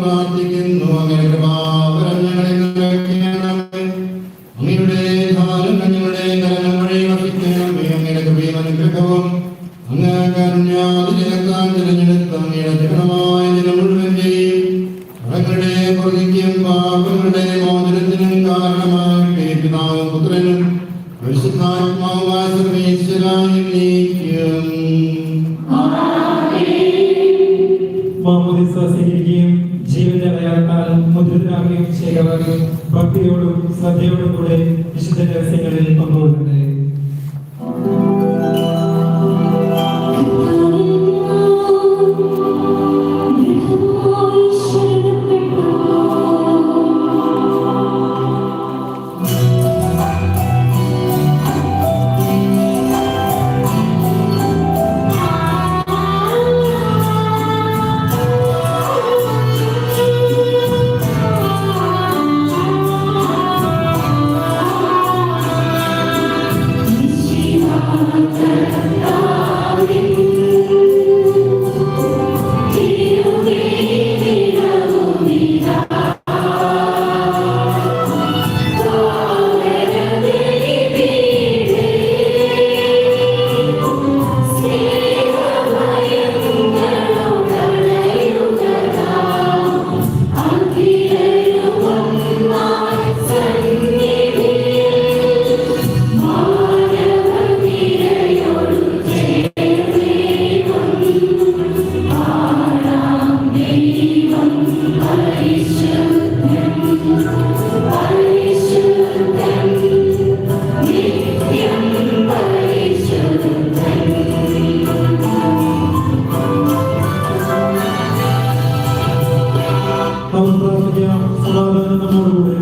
പ്രാർത്ഥിക്കുന്നു. അങ്ങനെ കൃപാവരം ഞങ്ങളെ നിറയ്ക്കണമേ. അങ്ങയുടെ ധാരം ഞങ്ങളുടെ കരണം വഴി വസിക്കണമേ. അങ്ങയുടെ കൃപയും അനുഗ്രഹവും അങ്ങ് കരുണ്യാതിരക്കാൻ തിരഞ്ഞെടുത്ത അങ്ങയുടെ ജനമായ ജനം മുഴുവന്റെയും കടങ്ങളുടെ പ്രതിക്കും പാപങ്ങളുടെ മോചനത്തിനും കാരണമാകട്ടെ. പിതാവും പുത്രനും പരിശുദ്ധാത്മാവുമായ സർവ്വേശ്വരായ നീക്കും. മാമോദീസ സ്വീകരിക്കുകയും ജീവന്റെ അടയാളത്താൽ മുദ്രിതരാകുകയും ചെയ്തവർ ഭക്തിയോടും ശ്രദ്ധയോടും കൂടെ വിശുദ്ധ രഹസ്യങ്ങളിൽ പങ്കുകൊള്ളട്ടെ. സമാധാനം നമ്മോടുകൂടെ.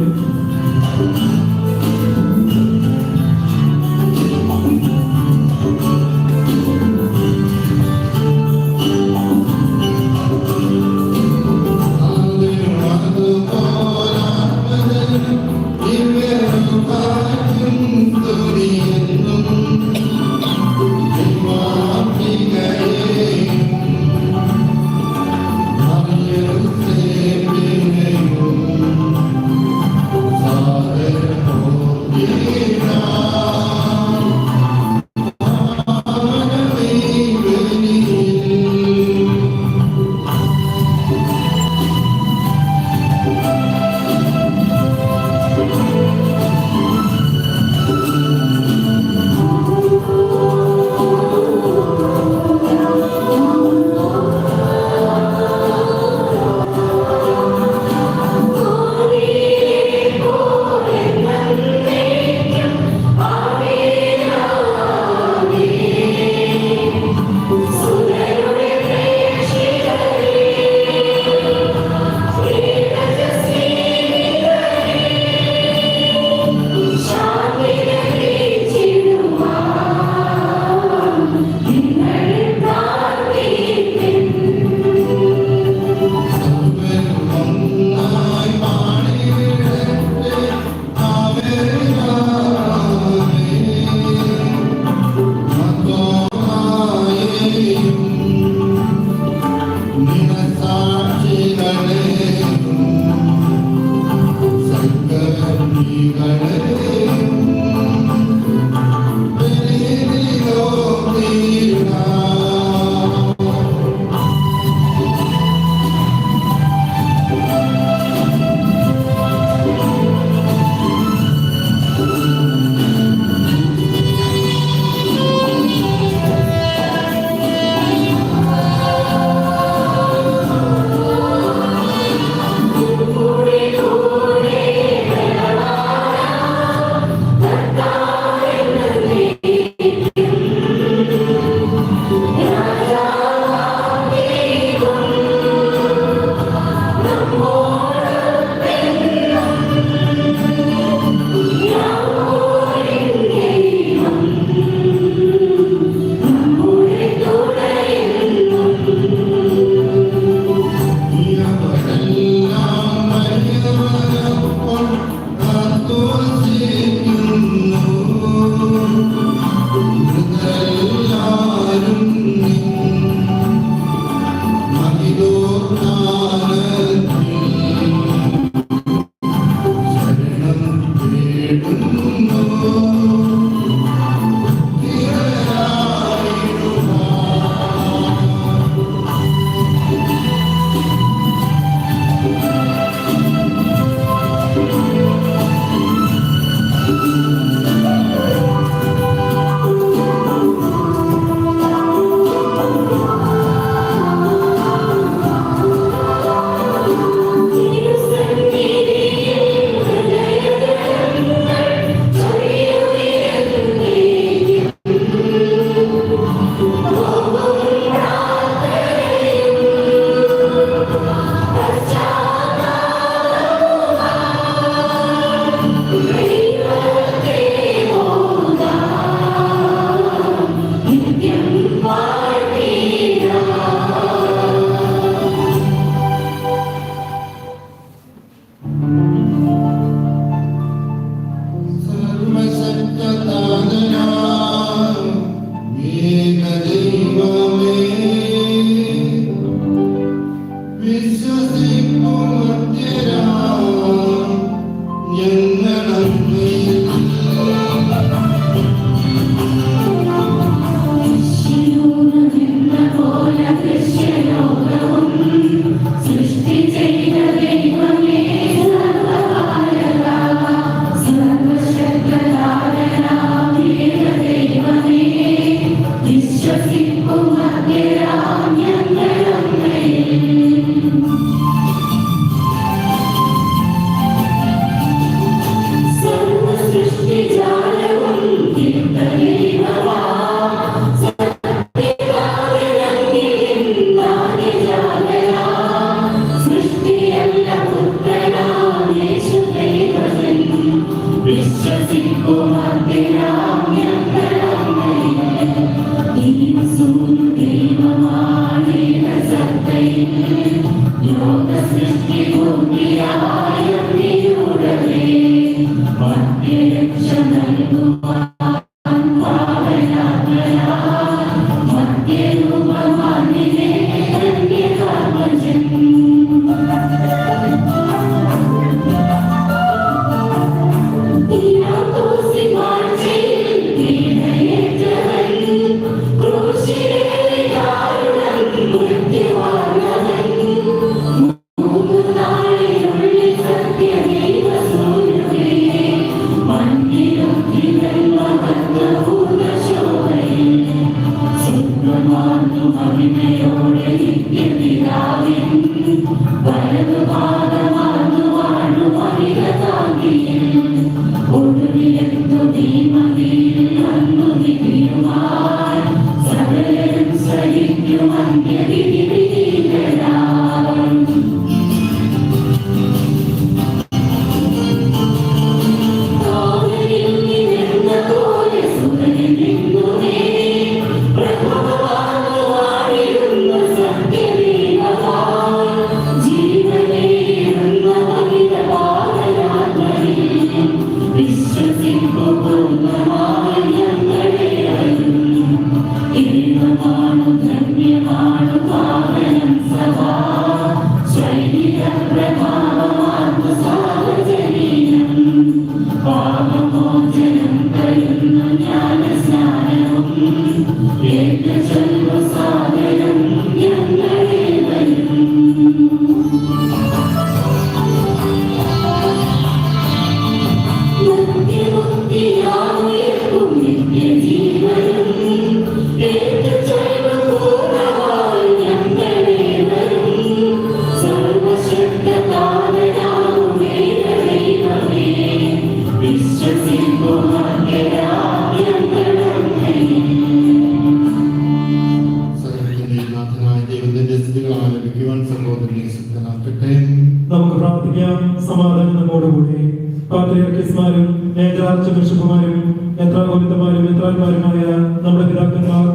നമുക്ക് പ്രാർത്ഥിക്കാം. സമാധാനം നമ്മോടുകൂടി. പാത്രിയാർക്കീസ്മാരും മേജർ ബിഷപ്പുമാരും മെത്രാപ്പൊലീത്തമാരും മെത്രാന്മാരുമായ നമ്മുടെ പിതാക്കന്മാർ,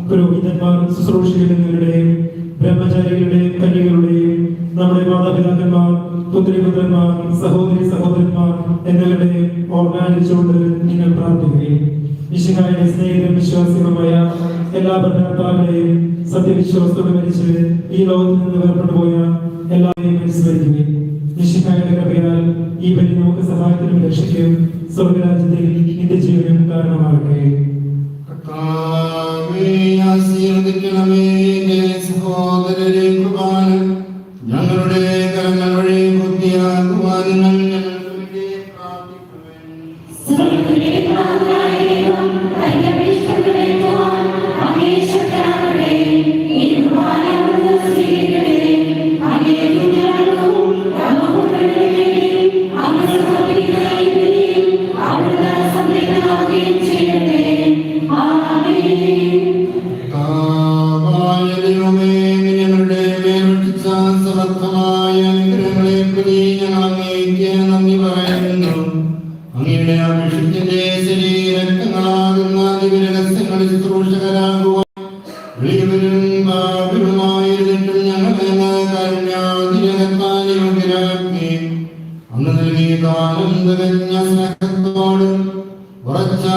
പുരോഹിതന്മാർ, ശുശ്രൂഷികൾ എന്നിവരുടെയും ബ്രഹ്മചാരികളുടെയും കന്യകളുടെയും നമ്മുടെ മാതാപിതാക്കന്മാർ, പുത്രിപുത്രന്മാർ, സഹോദരി സഹോദരന്മാർ എന്നിവരുടെയും ഓർമ്മ നിങ്ങൾ പ്രാർത്ഥിക്കുകയും മിശിഹായുടെ സ്നേഹിതരും വിശ്വാസികളുമായ എല്ലാ ഭരണകർത്താക്കളെയും സത്യവിശ്വാസത്തോടെ മരിച്ച് ഈ ലോകത്തിൽ നിന്ന് വേർപെട്ടു പോയ എല്ലാവരെയും അനുസ്മരിക്കുകയും മിശിഹായുടെ കൃപയാൽ ഈ ബലി നമുക്ക് സഹായത്തിനും രക്ഷയ്ക്കും സ്വർഗരാജ്യത്തിൽ നിത്യജീവനും കാരണമാകട്ടെ. സഹോദരരെ കുർബാന ഞങ്ങളുടെ കരങ്ങൾ വഴി പൂർത്തിയാക്കുവാൻ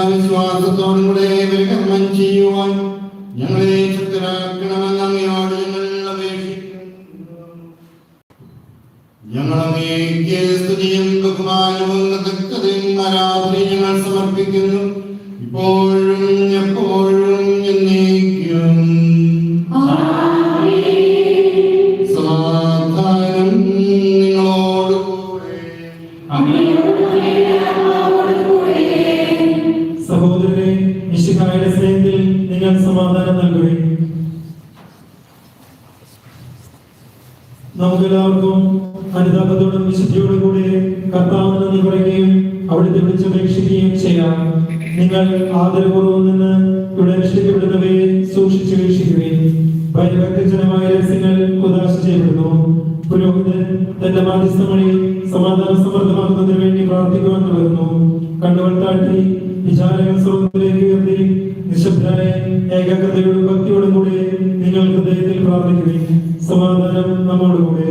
വിശ്വാസത്തോടും കൂടെ കർമ്മം ചെയ്യുവാൻ ഞങ്ങളെ ശക്തരാക്കണമെന്ന് അങ്ങയോട് ഞങ്ങൾ അപേക്ഷിക്കുന്നു. ഞങ്ങൾ അങ്ങേക്ക് സ്തുതിയും ബഹുമാനവും തക്കതയും ആരാധനയും ഞങ്ങൾ സമർപ്പിക്കുന്നു, ഇപ്പോഴും എപ്പോഴും എന്നേക്കും. സമാധാനം നിങ്ങളോടുകൂടെ. സഹോദരരെ, മിശിഹായുടെ സ്നേഹത്തിൽ നിങ്ങൾ സമാധാനം നൽകുകയും നമുക്കെല്ലാവർക്കും അനുതാപത്തോടും വിശുദ്ധിയോടും കൂടി കർത്താവിന് നന്ദി പറയുകയും അവിടുത്തെ വിളിച്ചപേക്ഷിക്കുകയും ചെയ്യാം. നിങ്ങൾ ആദരപൂർവ്വം നിന്ന് ഇവിടെ രക്ഷിക്കപ്പെടുന്നവയെ സൂക്ഷിച്ചു വീക്ഷിക്കുകയും ഭയഭക്തജനമായ രഹസ്യങ്ങൾ ഉദാശ ചെയ്യപ്പെടുന്നു. പുരോഹിതൻ തന്റെ മാധ്യസ്ഥ വഴി സമാധാനം സമൃദ്ധമാക്കുന്നതിന് വേണ്ടി പ്രാർത്ഥിക്കുവാൻ തുടങ്ങുന്നു. കണ്ണുകൾ താഴ്ത്തി വിചാരങ്ങൾ സ്വർഗ്ഗത്തിലേക്ക് ഉയർത്തി നിശബ്ദരായ ഏകാഗ്രതയോടും ഭക്തിയോടും കൂടി നിങ്ങൾ ഹൃദയത്തിൽ പ്രാർത്ഥിക്കുകയും സമാധാനം നമ്മോടുകൂടെ.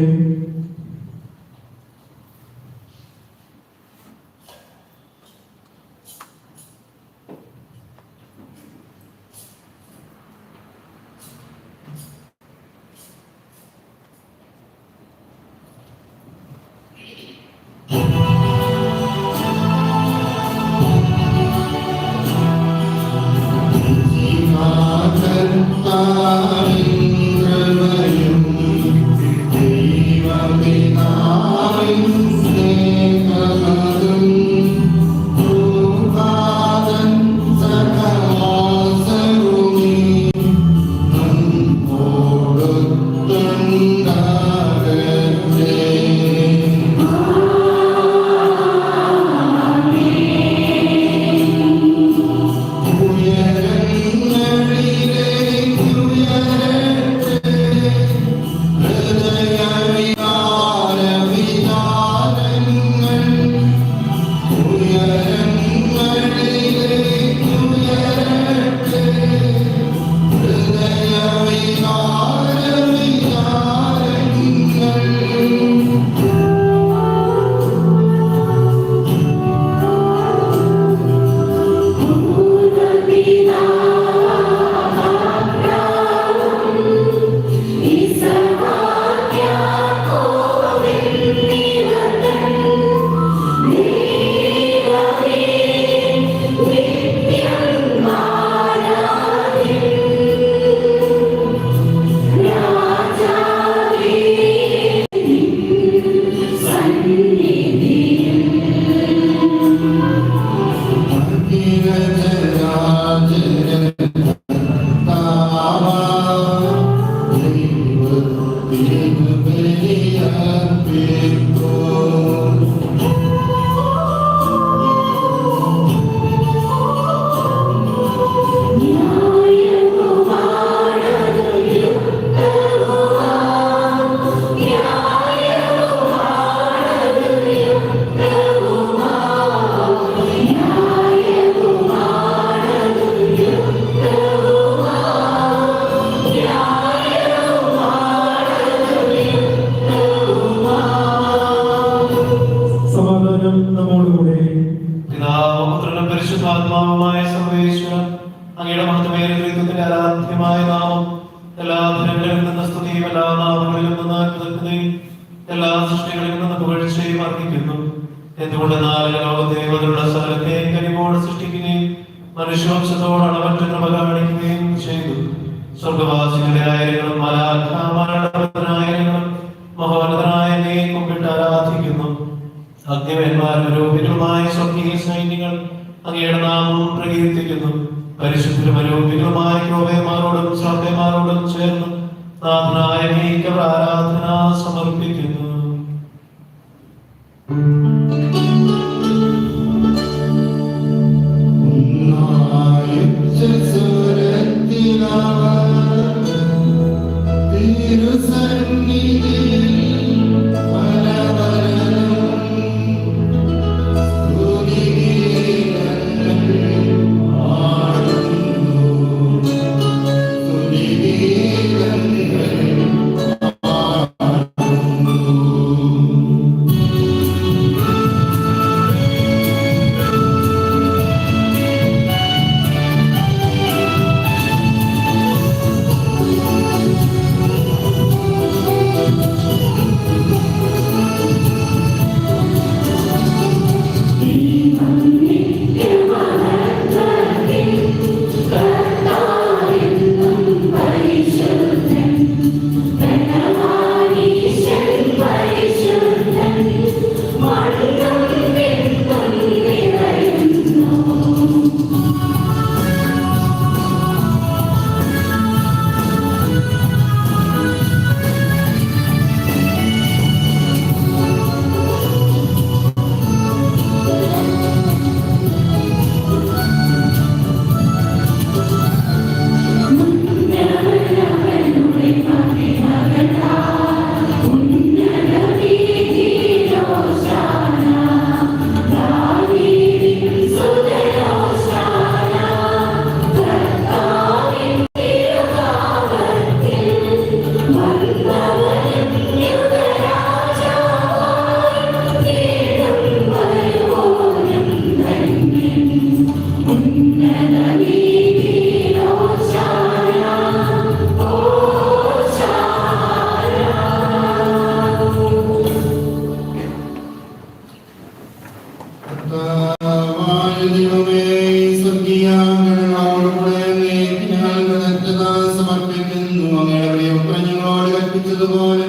പോലെ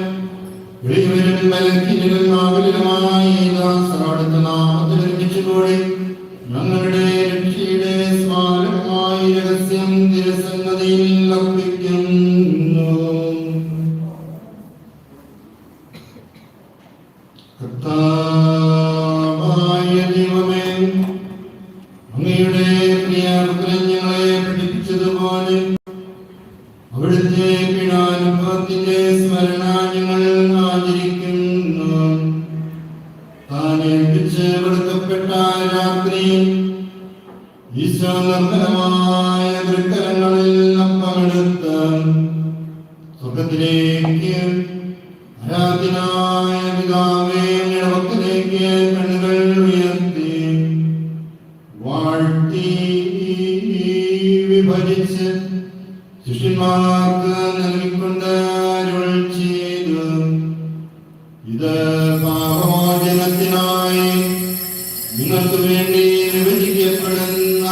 വെളിവരും ബലഹീനരും നാവിലുമായി ദാസനോടുത്ത നാമത്തിൽ ഒരുമിച്ചുകൂടി ഞങ്ങളുടെ രക്ഷയുടെ സ്മാരകമായി രഹസ്യം തിരുസന്നതിയിൽ അർപ്പിക്കുന്നു. കർത്താവായ ദൈവമേ, അങ്ങയുടെ പ്രിയപുത്രൻ ഞങ്ങളെ പഠിപ്പിച്ചതുപോലെ അവിടുത്തെ പീഡാനുഭവത്തിന്റെ സ്മരണ ഞങ്ങൾ ആചരിക്കുന്നു. താൻ ഏൽപ്പിച്ച് കൊടുക്കപ്പെട്ട രാത്രിയിൽ ഈശോ നിർമ്മലമായ തൃക്കരങ്ങളിൽ അപ്പമെടുത്ത് സ്വർഗ്ഗത്തിലേക്ക് ആരാധ്യനായ പിതാവേ പക്കലേക്ക് കണ്ണുകൾ ഉയർത്തി വാഴ്ത്തി വിഭജിച്ച് ശിഷ്യന്മാർക്ക് നൽകിക്കൊണ്ട് അരുൾ ചെയ്തു, ഇത് പാപമോചനത്തിനായി നിങ്ങൾക്ക് വേണ്ടി വിഭജിക്കപ്പെടുന്ന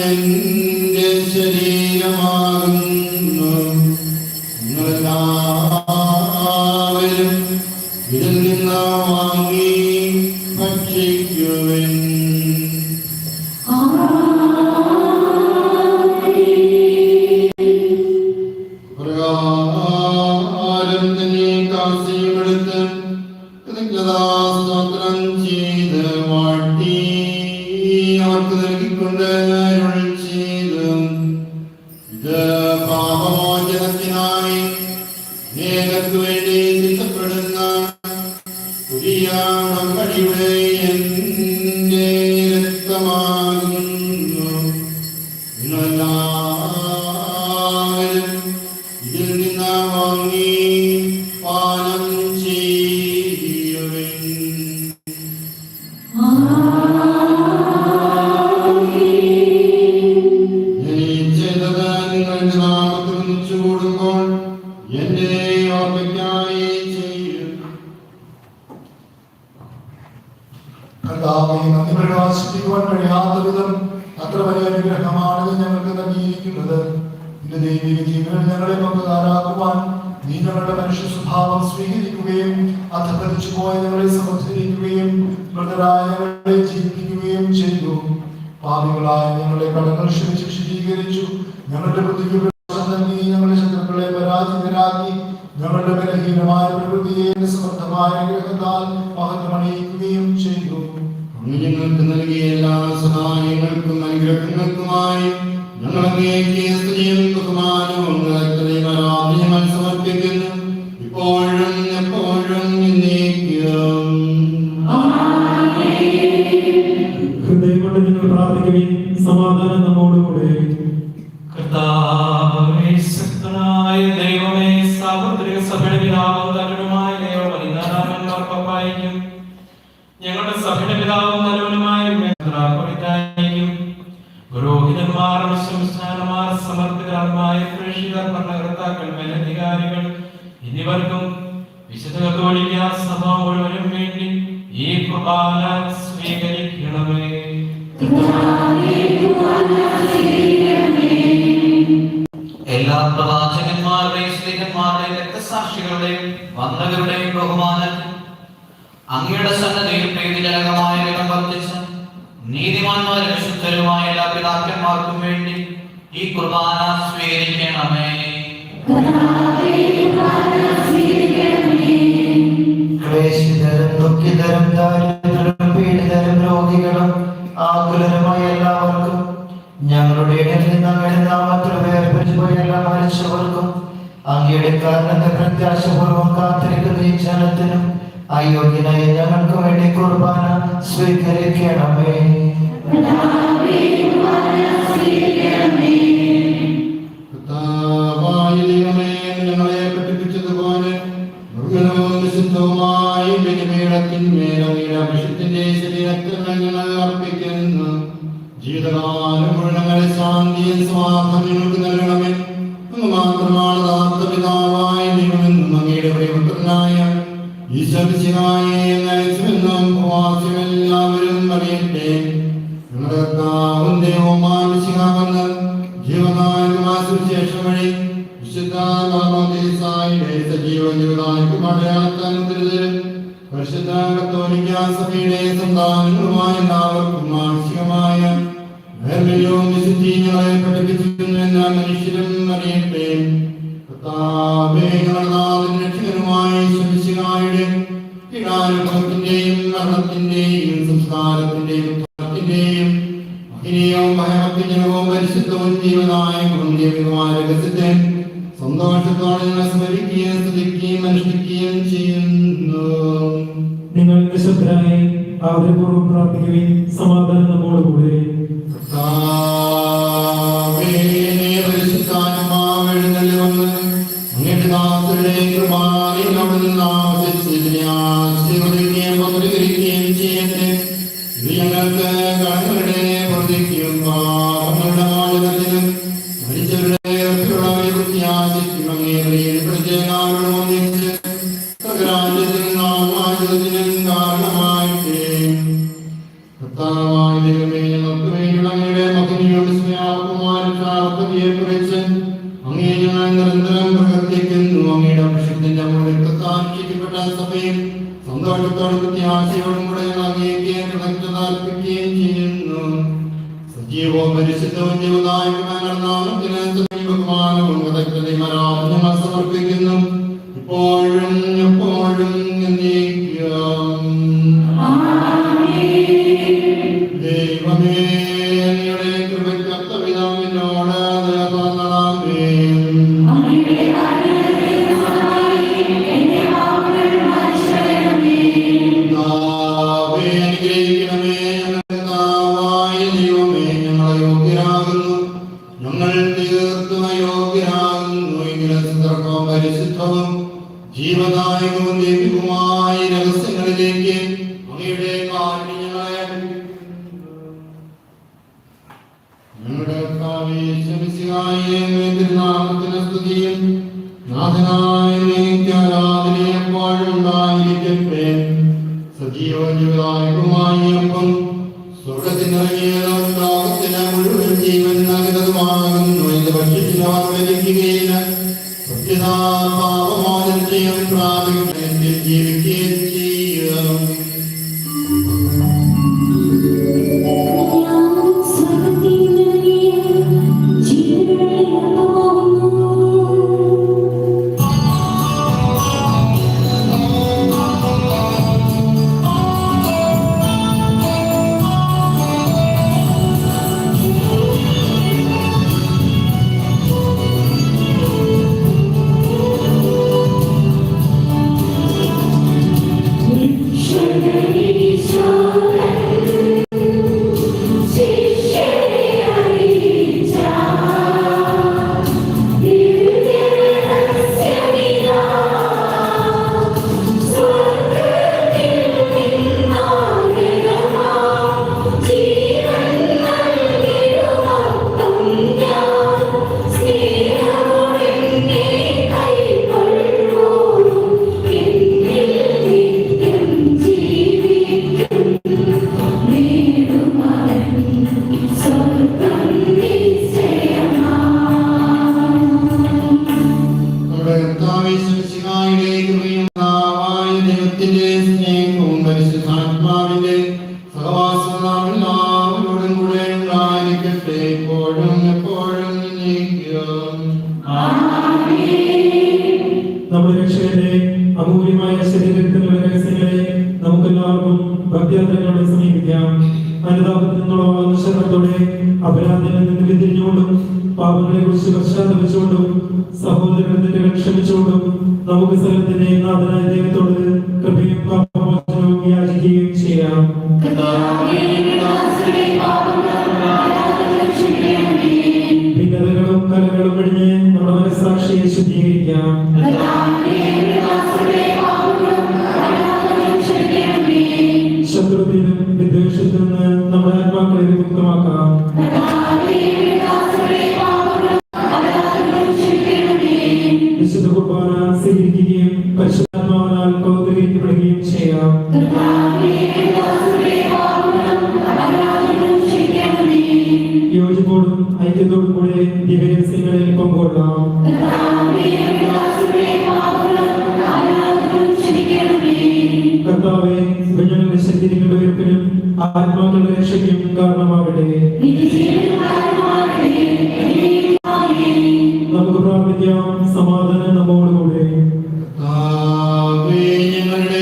എന്റെ ശരീരമാകുന്നു. നിങ്ങളെല്ലാവരും ഇതിൽ നിന്ന് വാങ്ങി ഭക്ഷിക്കുവിൻ. പ്രകാരം തന്നെ കാസിയുമെടുത്ത് കൃതജ്ഞതാസ്തോത്രം ചെയ്ത് വാഴ്ത്തി അവർക്ക് നൽകിക്കൊണ്ട് അരുൾ ചെയ്തു, ഇത് പാപമോചനത്തിനായി അനേകർക്ക് വേണ്ടി ചിന്തപ്പെടുന്ന പുതിയ ഉടമ്പടിയുടെ എന്റെ രക്തമാകുന്നു. നിങ്ങളെല്ലാവരും ഇതിൽ നിന്ന് വാങ്ങി പാനം ചെയ്യുവിൻ. ഞാൻ ഈ ചെയ്തത് നിങ്ങളുടെ നാമത്തിൽ ഒന്നിച്ചുകൂടുമ്പോൾ എന്റെ ഓർമ്മയ്ക്കായി ചെയ്യും. കർത്താവേ, നന്ദി പ്രകാശിപ്പിക്കുവാൻ കഴിയാത്ത വിധം അത്ര വലിയ അനുഗ്രഹമാണ് ഞങ്ങൾക്ക് നൽകിയിരിക്കുന്നത്. നിന്റെ ദൈവിക ജീവനിൽ ഞങ്ങളെ പങ്കുകാരാക്കുവാൻ നീ ഞങ്ങളുടെ മനുഷ്യ സ്വഭാവം സ്വീകരിക്കുകയും അധപതിച്ചു പോയ ഞങ്ങളെ സമുദ്ധരിക്കുകയും മൃതരായ ഞങ്ങളെ ജീവിപ്പിക്കുകയും ചെയ്തു. പാപികളായ ഞങ്ങളുടെ കടങ്ങൾ ക്ഷമിച്ച് ശുദ്ധീകരിച്ചു. ഞങ്ങളുടെ ബുദ്ധിക്ക് പ്രകാശം നൽകി ഞങ്ങളുടെ ശത്രുക്കളെ പരാജിതരാക്കി. ഞങ്ങളുടെ ബലഹീനമായ പ്രകൃതിയെ സമർത്ഥമായ ഗ്രഹത്താൽ മഹത്വമണിയിക്കുകയും ചെയ്തു. ഞങ്ങൾക്ക് നൽകിയ എല്ലാ സഹായങ്ങൾക്കും അനുഗ്രഹങ്ങൾക്കുമായി ഞങ്ങൾ അങ്ങേക്ക് സ്തുതിയും ബഹുമാനവും ആരാധനയും സമർപ്പിക്കുന്നു, ഇപ്പോഴും എപ്പോഴും എന്നേക്കും. ഹൃദയം കൊണ്ട് നിങ്ങൾ പ്രാർത്ഥിക്കുകയും സമാധാനം നമ്മോടുകൂടെ. കർത്താവേ, ശക്തനായ ദൈവമേ, സാർവത്രിക സഭയുടെ പിതാവും തലവനുമായ ദൈവമനിതാരാമന്മാർ പപ്പായിക്കും ഞങ്ങളുടെ സഭയുടെ പിതാവും തലവനുമായ മെത്രാപ്പൊലീത്തായിക്കും പുരോഹിതന്മാർ, സംസ്ഥാനമാർ, സമർപ്പിതന്മാർ, പ്രേക്ഷിതർ, ഭരണകർത്താക്കൾ, മേലധികാരികൾ എന്നിവർക്കും വിശുദ്ധ കത്തോലിക്ക സഭ മുഴുവനും വേണ്ടി ഈ കുർബാന സ്വീകരിക്കണമേ. എല്ലാ പ്രവാചകന്മാരുടെയും സ്ത്രീകന്മാരുടെയും രക്തസാക്ഷികളുടെയും വന്ദകരുടെയും ബഹുമാനത്തിൽ അങ്ങയുടെ സന്നദ്ധയിൽ പ്രീതിജനകമായ വിധം വർദ്ധിച്ച നീതിമാന്മാരും വിശുദ്ധരുമായ എല്ലാ പിതാക്കന്മാർക്കും വേണ്ടി ഈ കുർബാന സ്വീകരിക്കണമേ. ക്ലേശിതരും ദുഃഖിതരും ദാരിദ്ര്യരും പീഡിതരും രോഗികളും ആകുലരുമായ എല്ലാവർക്കും ഞങ്ങളുടെ ഇടയിൽ നിന്ന് അങ്ങയുടെ നാമത്തിൽ വേർപിരിച്ചു പോയ എല്ലാ മരിച്ചവർക്കും അങ്ങയുടെ കാരണത്തെ പ്രത്യാശപൂർവ്വം കാത്തിരിക്കുന്ന ഈ ജനത്തിനും അയോഗ്യനായ ഞങ്ങൾക്ക് വേണ്ടി കുർബാന സ്വീകരിക്കണമേ. കർത്താവായ ദൈവമേ, ഞങ്ങളെ പഠിപ്പിച്ചതുപോലെ മൃഗനവും വിശുദ്ധവുമായി ബലിപീഠത്തിന്മേൽ അങ്ങയുടെ അഭിഷേകത്തിന്റെ ശരീരത്തിൽ ഞങ്ങൾ അർപ്പിക്കുന്നു. ജീവിതകാലം മുഴുവൻ ശാന്തിയും സമാധാനങ്ങൾക്ക് നൽകണമേ. അങ്ങ് മാത്രമാണ് യഥാർത്ഥ പിതാവായ ദൈവമെന്നും അങ്ങയുടെ പ്രിയപുത്രനായ ഈശ്വരനായി നയിച്ചുവെന്നും പ്രവാസികളെല്ലാവരും അറിയട്ടെ. ഞങ്ങളുടെ കർത്താവും ദൈവവുമായ മിശിഹാവെന്ന് ജീവനായകമായ സുവിശേഷം വഴി വിശുദ്ധ മാമോദീസായുടെ സജീവ ജീവിതായ അടയാളത്താൽ മുദ്രിതരും പരിശുദ്ധ കത്തോലിക്കാ സഭയുടെ സന്താനങ്ങളുമായ എല്ലാവർക്കും ആവശ്യമായ വേർമയും വിശുദ്ധികളെ പഠിപ്പിച്ചിരുന്നു എല്ലാ മനുഷ്യരും അറിയട്ടെ. കർത്താവേ, ഞങ്ങളുടെ നാഥനും രക്ഷകനുമായ ഈശോമിശിഹായുടെ പീഡാനുഭവത്തിന്റെയും മരണത്തിന്റെയും സംസ്കാരത്തിന്റെയും ഉത്ഥാനത്തിന്റെയും മഹനീയവും ഭയഭക്തിജനകവും പരിശുദ്ധവും ജീവനായകവും ദൈവികമായ രഹസ്യത്തെ സന്തോഷത്തോടെ ഞങ്ങൾ സ്മരിക്കുകയും സ്തുതിക്കുകയും അനുഷ്ഠിക്കുകയും ചെയ്യുന്നു. നിങ്ങൾ നിശബ്ദരായി ആദരപൂർവ്വം പ്രാർത്ഥിക്കുകയും സമാധാനം നമ്മോടുകൂടെ. സന്തോഷത്തോടും പ്രത്യാശയോടും കൂടെ അർപ്പിക്കുകയും ചെയ്യുന്നു. സജീവവും പരിശുദ്ധവും ജീവനായകമായ നാമത്തിന് ബഹുമാനവും ഞങ്ങൾ സമർപ്പിക്കുന്നു, ഇപ്പോഴും എപ്പോഴും എന്നേക്കും. ദൈവമേ, അങ്ങയുടെ കൃപയ്ക്കൊത്ത വിധം എന്നോട് ദയ തോന്നണമേ. ജീവനായകവും ദൈവികവുമായ രഹസ്യങ്ങളിലേക്ക് അങ്ങയുടെ കാരുണ്യങ്ങളെ ഞങ്ങളുടെ നാമത്തിന് സ്തുതിയും നാഥനായ ആരാധനയും എപ്പോഴും ഉണ്ടായിരിക്കട്ടെ. സജീവ ജീവനായകവുമായ അപ്പം സ്വർഗത്തിനിറങ്ങിയതും ലോകത്തിന് മുഴുവൻ ജീവൻ നൽകുന്നതുമാകുന്നു. ഇത് ഭക്ഷ്യത്തിനവർ വലിക്കുകയില്ല. പാപമോചനം ചെയ്യാൻ പ്രാപിക്കുകയും ജീവിക്കുകയും ചെയ്യും. നമ്മുടെ രക്ഷകന്റെ അമൂല്യമായ ശരീരത്തിലുള്ള രഹസ്യങ്ങളെ നമുക്കെല്ലാവർക്കും ഭക്തിയാത്രങ്ങളോടെ സമീപിക്കാം. അനുതാപത്തിൽ നിന്നുള്ള അനുസരണത്തോടെ അപരാധങ്ങളിൽ നിന്ന് പിന്തിരിഞ്ഞുകൊണ്ടും പാപങ്ങളെ കുറിച്ച് പശ്ചാത്തപിച്ചുകൊണ്ടും സഹോദരന്റെ തെറ്റുകൾ ക്ഷമിച്ചുകൊണ്ടും നമുക്ക് സകലത്തിന്റെ നാഥനായ ദൈവത്തോട് കൃപയും പാപമോചനവും യാചിക്കുകയും ചെയ്യാം. ഭിന്നതകളും കലകളും വെടിഞ്ഞ് നമ്മുടെ മനസ്സാക്ഷിയെ ശുദ്ധീകരിക്കാം. ശത്രുവിനും വിദ്വേഷത്തിൽ നിന്ന് നമ്മുടെ ആത്മാക്കളെ മുക്തമാക്കാം. വിശുദ്ധ കുർബാന സ്വീകരിക്കുകയും പരിശുദ്ധാത്മാവിനാൽ ആത്മാക്കളുടെ രക്ഷയ്ക്കും കാരണമാകട്ടെ. നമുക്ക് പ്രാർത്ഥിക്കാം. സമാധാനം നമ്മോടുകൂടെ. ഞങ്ങളുടെ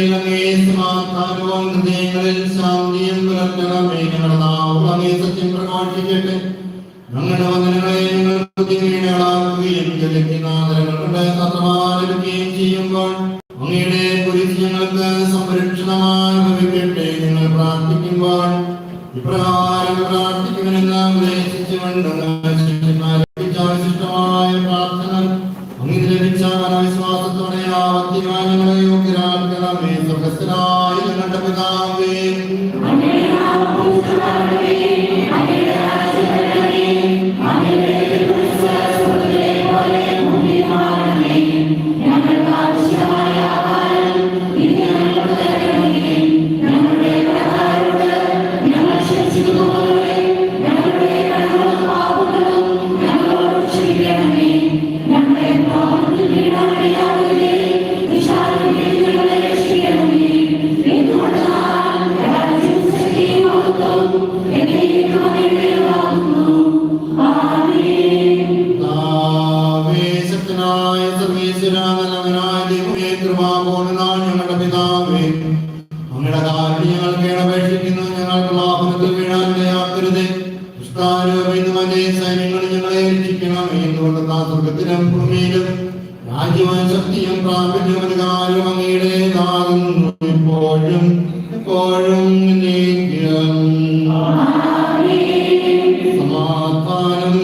സമാധാനവും ഹൃദയങ്ങളിൽ ശാന്തിയും പുലർത്തണമേ. ഞങ്ങളുടെ നാവുകൾ അങ്ങേ സത്യം പ്രകാശിക്കട്ടെ. ഞങ്ങളുടെ വചനങ്ങളെ ഞങ്ങൾ വീണകളാക്കുകയും ജലിക്കുന്ന ആദരങ്ങളുടെ സത്രമാലപിക്കുകയും ചെയ്യുമ്പോൾ അങ്ങയുടെ കുരിശ് ഞങ്ങൾക്ക് സംരക്ഷണമായി ഭവിക്കട്ടെ. ഞങ്ങൾ പ്രാർത്ഥിക്കുമ്പോൾ ഇപ്രകാരം പ്രാർത്ഥിക്കുമെന്ന് ഉപദേശിച്ചുകൊണ്ട് വിശിഷ്ടമായ പ്രാർത്ഥന അങ്ങനെ ലഭിച്ച മനവിശ്വാസത്തോടെ ആവർത്തിക്കാൻ ഞങ്ങളെ യോഗ്യരാക്കണമേ. സ്വർഗ്ഗസ്ഥനായ ഞങ്ങളുടെ പിതാവേ, ശക്തനായ സർവീശ്വരനായ ദൈവമേ, കൃപാപൂർണ്ണനായ ഞങ്ങളുടെ പിതാവേ, അങ്ങയുടെ കാരുണ്യം ഞങ്ങൾ കേണപേക്ഷിക്കുന്നു. ഞങ്ങൾക്ക് ലാഭത്തിൽ വീഴാനിടയാക്കരുതേ. ദുഷ്ടാരൂപീതമായ സൈന്യങ്ങൾ ഞങ്ങളെ രക്ഷിക്കണമേ. എന്തുകൊണ്ട് സ്വർഗത്തിലും ഭൂമിയിലും രാജ്യവും ശക്തിയും പ്രാബല്യവും അധികാരവും അങ്ങയുടേതാകുന്നു, ഇപ്പോഴും എപ്പോഴും എന്നേക്കും. സമാധാനം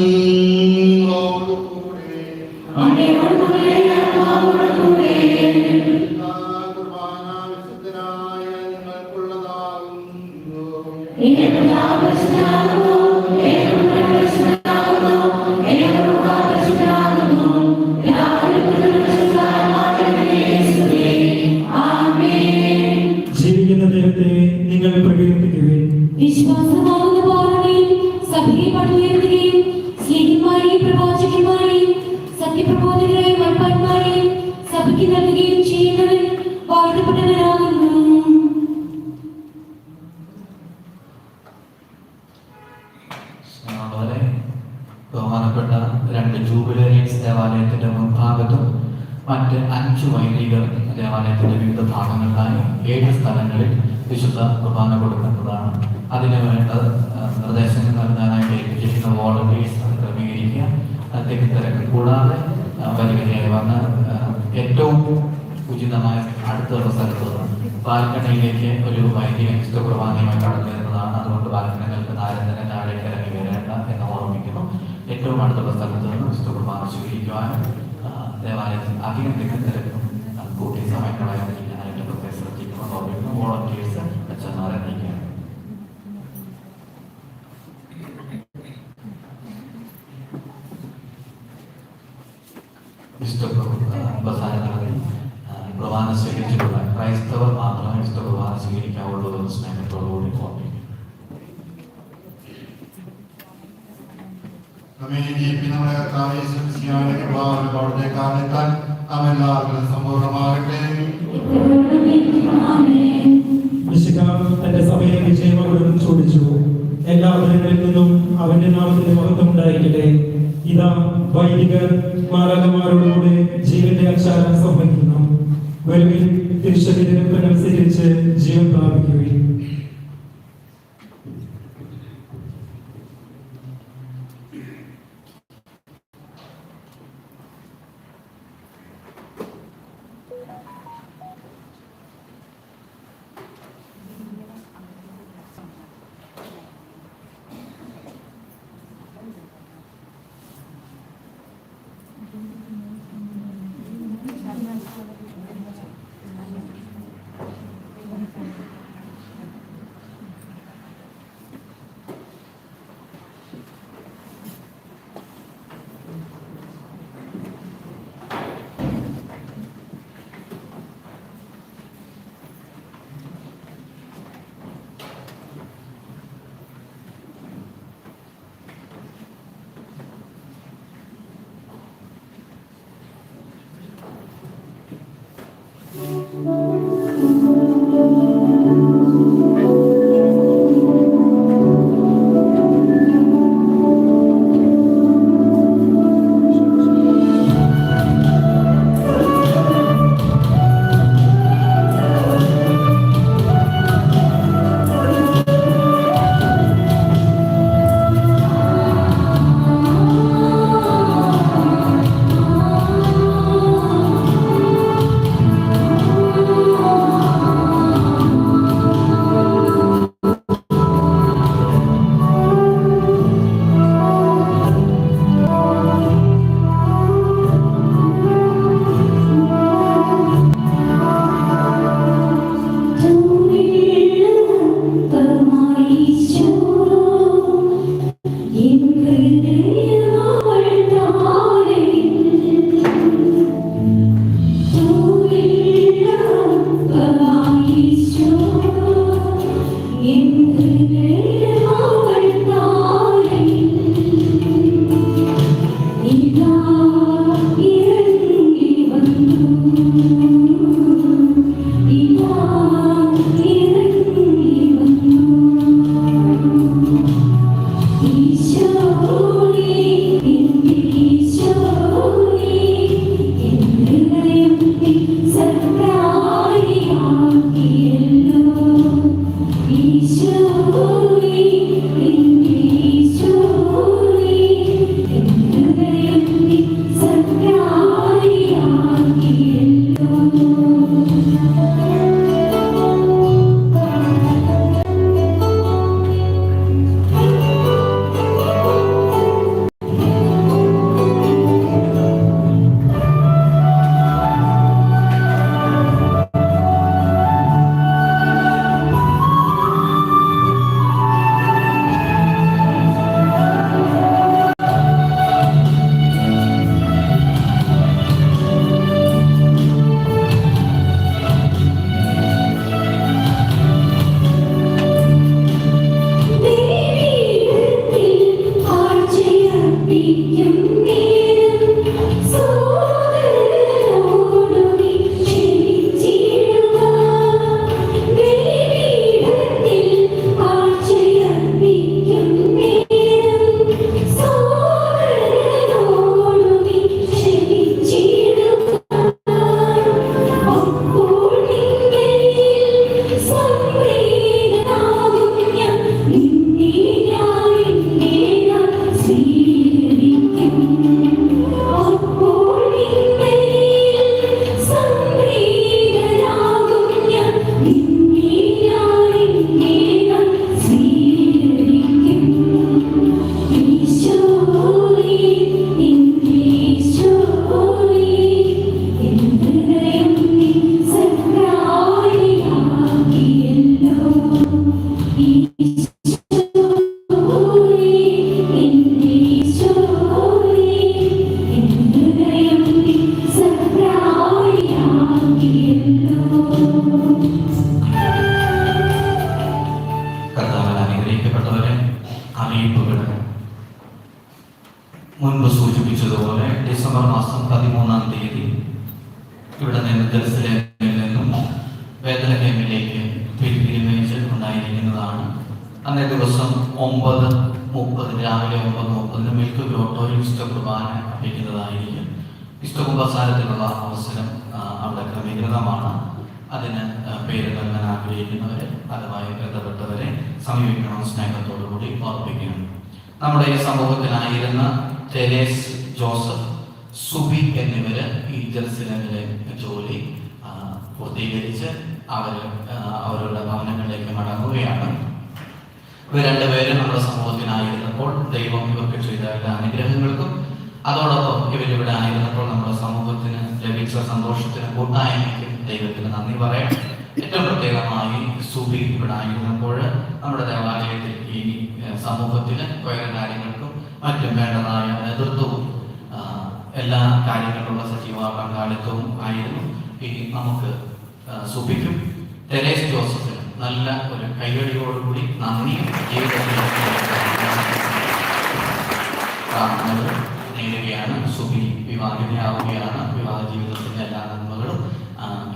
ജീവിക്കുന്ന ദൈവത്തെ നിങ്ങൾ പ്രകീർത്തിക്കുകയും വിശ്വാസമാകുന്ന പാറമേൽ സഭയെ പടുത്തുയർത്തുകയും സ്നേഹിതന്മാരെയും പ്രവാചകന്മാരെയും സത്യപ്രബോധകരായ മൽപ്പാന്മാരെയും സഭയ്ക്ക് നൽകുകയും ചെയ്യുന്നവൻ വാഴ്ത്തപ്പെട്ടവനാകുന്നു. ബഹുമാനപ്പെട്ട 2 ജൂബിലറീസ് ദേവാലയത്തിന്റെ മുൻഭാഗത്തും മറ്റ് 5 വൈദികർ ദേവാലയത്തിന്റെ വിവിധ ഭാഗങ്ങളിലായി 7 സ്ഥലങ്ങളിൽ വിശുദ്ധ കുർബാന കൊടുക്കുന്നതാണ്. അതിനു വേണ്ട നിർദ്ദേശങ്ങൾ നൽകാനായിട്ട് ഏൽപ്പിച്ചിരിക്കുന്ന വോളണ്ടിയേഴ്സ് ക്രമീകരിക്കുക. തിരക്ക് കൂടാതെ വരികയായി വന്ന് ഏറ്റവും ഉചിതമായ അടുത്തുള്ള സ്ഥലത്ത് ബാൽക്കണിയിലേക്ക് ഒരു വൈദികൻ വിശുദ്ധ കുർബാനയുമായി കടന്നു വരുന്നതാണ്. അതുകൊണ്ട് ബാൽക്കണികൾക്ക് താരതമ്യം താഴേക്ക് ഇറങ്ങി വരേണ്ട എന്ന് ഓർമ്മിക്കുന്നു. ഏറ്റവും അടുത്തുള്ള സ്ഥലത്ത് നിന്ന് വിശുദ്ധ കുർബാന സ്വീകരിക്കുവാനും ദേവാലയത്തിൽ അധികം തിരക്കും കൂട്ടി സമയം കളയാതിരിക്കാനായിട്ട് പ്രത്യേകം ശ്രദ്ധിക്കണം ഓർമ്മിക്കുന്നു. വോളണ്ടിയേഴ്സ് അച്ഛന്മാരെ അറിയിക്കുകയാണ്. വിശുദ്ധ ബസാരങ്ങളിൽ കുർബാന സ്വീകരിച്ചിട്ടുള്ള ക്രൈസ്തവർ മാത്രമേ വിശുദ്ധ കുർബാന സ്വീകരിക്കാവുള്ളൂ എന്ന് സ്നേഹത്തോടുകൂടി ഓർമ്മിക്കും. നമ്മുടെ കർത്താവേ യേശുമിശിഹായുടെ കൃപാവരം അവിടുത്തെ കാരണത്താൽ നാം എല്ലാവരും സമ്പൂർണ്ണമാകട്ടെ. മിശിഹ തന്റെ സഭയെ വിജയമകളും ചോദിച്ചു. എല്ലാ അവസരങ്ങളിൽ നിന്നും അവന്റെ നാമത്തിന് മഹത്വം ഉണ്ടായിരിക്കട്ടെ. ഇതാ വൈദികർ മാലാഖമാരോടുകൂടെ ജീവന്റെ അക്ഷാരം സംഭവിക്കുന്നു. വരുവിൽ തിരുശരീരത്തിനനുസരിച്ച് ജീവൻ പ്രാപിക്കുകയും അറിയിപ്പുകൾ. മുൻപ് സൂചിപ്പിച്ചതുപോലെ ഡിസംബർ മാസം 13-ാം തീയതി ഇവിടെ നിന്ന് ജെറുസലേമിൽ നിന്നും ബേത്ലഹേമിലേക്ക് പിൽഗ്രിമേജ് ഉണ്ടായിരിക്കുന്നതാണ്. അന്നേ ദിവസം 9:30 രാവിലെ 9:30 മിൽക്ക് ഗ്രോട്ടോയിൽ വിശുദ്ധ കുർബാന അർപ്പിക്കുന്നതായിരിക്കും. വിശുദ്ധ കുമ്പസാരത്തിനുള്ള അവസരം അവിടെ ക്രമീകൃതമാണ്. അതിന് പേര് നൽകാൻ ആഗ്രഹിക്കുന്നവരെ അതുമായി ബന്ധപ്പെട്ടവരെ സമീപിക്കണം സ്നേഹത്തോടുകൂടി ഓർപ്പിക്കുകയാണ്. നമ്മുടെ ഈ സമൂഹത്തിലായിരുന്ന തെരേസ്, ജോസഫ്, സുബി എന്നിവര് ഈ ജെറുസലേമിലെ ജോലി പൂർത്തീകരിച്ച് അവരുടെ ഭവനങ്ങളിലേക്ക് മടങ്ങുകയാണ്. ഇവർ രണ്ടുപേരും നമ്മുടെ സമൂഹത്തിനായിരുന്നപ്പോൾ ദൈവം ഇവർക്ക് ചെയ്ത എല്ലാ അനുഗ്രഹങ്ങൾക്കും അതോടൊപ്പം ഇവരിവിടെ ആയിരുന്നപ്പോൾ നമ്മുടെ സമൂഹത്തിന് ലഭിച്ച സന്തോഷത്തിന് കൂട്ടായ്മയ്ക്കും ദൈവത്തിന് നന്ദി പറയാം. ഏറ്റവും പ്രത്യേകമായി സുബി ഇവിടെ ആയിരുന്നപ്പോൾ നമ്മുടെ ദേവാലയത്തിൽ ഈ സമൂഹത്തിന് വേറെ കാര്യങ്ങൾക്കും മറ്റും വേണ്ടതായ നേതൃത്വവും എല്ലാ കാര്യങ്ങളിലുള്ള സജീവ പങ്കാളിത്തവും ആയിരുന്നു. ഇനി നമുക്ക് സുബിക്കും തെരേസ് ജോസഫിനും നല്ല ഒരു കൈയടിയോടുകൂടി നന്ദി പ്രാർത്ഥനകൾ നേടുകയാണ്. സുബി വിവാഹിതയാവുകയാണ്. വിവാഹ ജീവിതത്തിന്റെ എല്ലാ നന്മകളും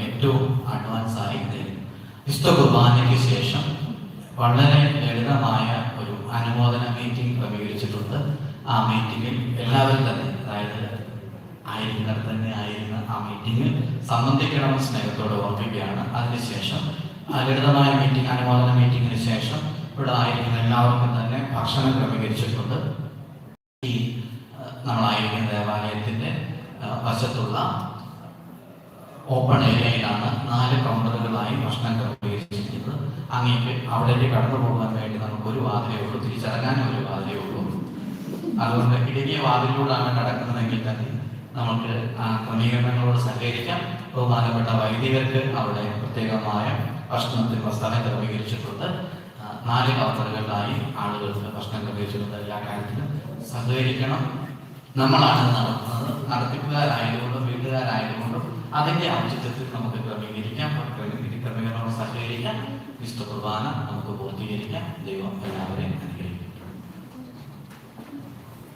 ഏറ്റവും അഡ്വാൻസ് ആയി നേടും. വിശുദ്ധ കുർബാനയ്ക്ക് ശേഷം വളരെ ലളിതമായ ഒരു അനുമോദന മീറ്റിംഗ് ക്രമീകരിച്ചിട്ടുണ്ട്. ആ മീറ്റിംഗിൽ എല്ലാവരും തന്നെ, അതായത് ആയിരിക്കുന്നിടത്ത് തന്നെ ആയിരുന്ന ആ മീറ്റിംഗിൽ സംബന്ധിക്കണമെന്ന് സ്നേഹത്തോടെ ഓർമ്മിക്കുകയാണ്. അതിനുശേഷം ലളിതമായ മീറ്റിംഗ്, അനുമോദന മീറ്റിംഗിന് ശേഷം ഇവിടെ ആയിരിക്കുന്ന എല്ലാവർക്കും തന്നെ ഭക്ഷണം ക്രമീകരിച്ചിട്ടുണ്ട്. ഈ നമ്മളായിരിക്കുന്ന ദേവാലയത്തിന്റെ വശത്തുള്ള ഓപ്പൺ ഏരിയയിലാണ് 4 കൗണ്ടറുകളായി ഭക്ഷണം ക്രമീകരിച്ചിരിക്കുന്നത്. അങ്ങേക്ക് അവിടേക്ക് കടന്നു പോകാൻ വേണ്ടി നമുക്കൊരു വാതിലേ ഉള്ളൂ, തിരിച്ചിറങ്ങാനും ഒരു വാതിലേ ഉള്ളൂ. അതുകൊണ്ട് ഇടുങ്ങിയ വാതിലൂടെയാണ് നടക്കുന്നതെങ്കിൽ തന്നെ നമുക്ക് ആ ക്രമീകരണങ്ങളോട് സഹകരിക്കാം. ബഹുമാനപ്പെട്ട വൈദികർക്ക് അവിടെ പ്രത്യേകമായ ഭക്ഷണത്തിനുള്ള സ്ഥലം ക്രമീകരിച്ചിട്ടുണ്ട്. 4 കൗണ്ടറുകളിലായി ആളുകൾക്ക് ഭക്ഷണം ക്രമീകരിച്ചിട്ടുണ്ട്. എല്ലാ കാര്യത്തിലും സഹകരിക്കണം. നമ്മളാണ് നടത്തുന്നത്. നടത്തിപ്പുകാരായതുകൊണ്ടും വീട്ടുകാരായതുകൊണ്ടും അതിന്റെ ഔചിത്യത്തിൽ നമുക്ക് ക്രമീകരിക്കാം. ക്രമീകരണങ്ങളോട് സഹകരിക്കാം. വിശുദ്ധ കുർബാന നമുക്ക് പൂർത്തീകരിക്കാം. ദൈവം എല്ലാവരെയും അനുഗ്രഹിക്കും.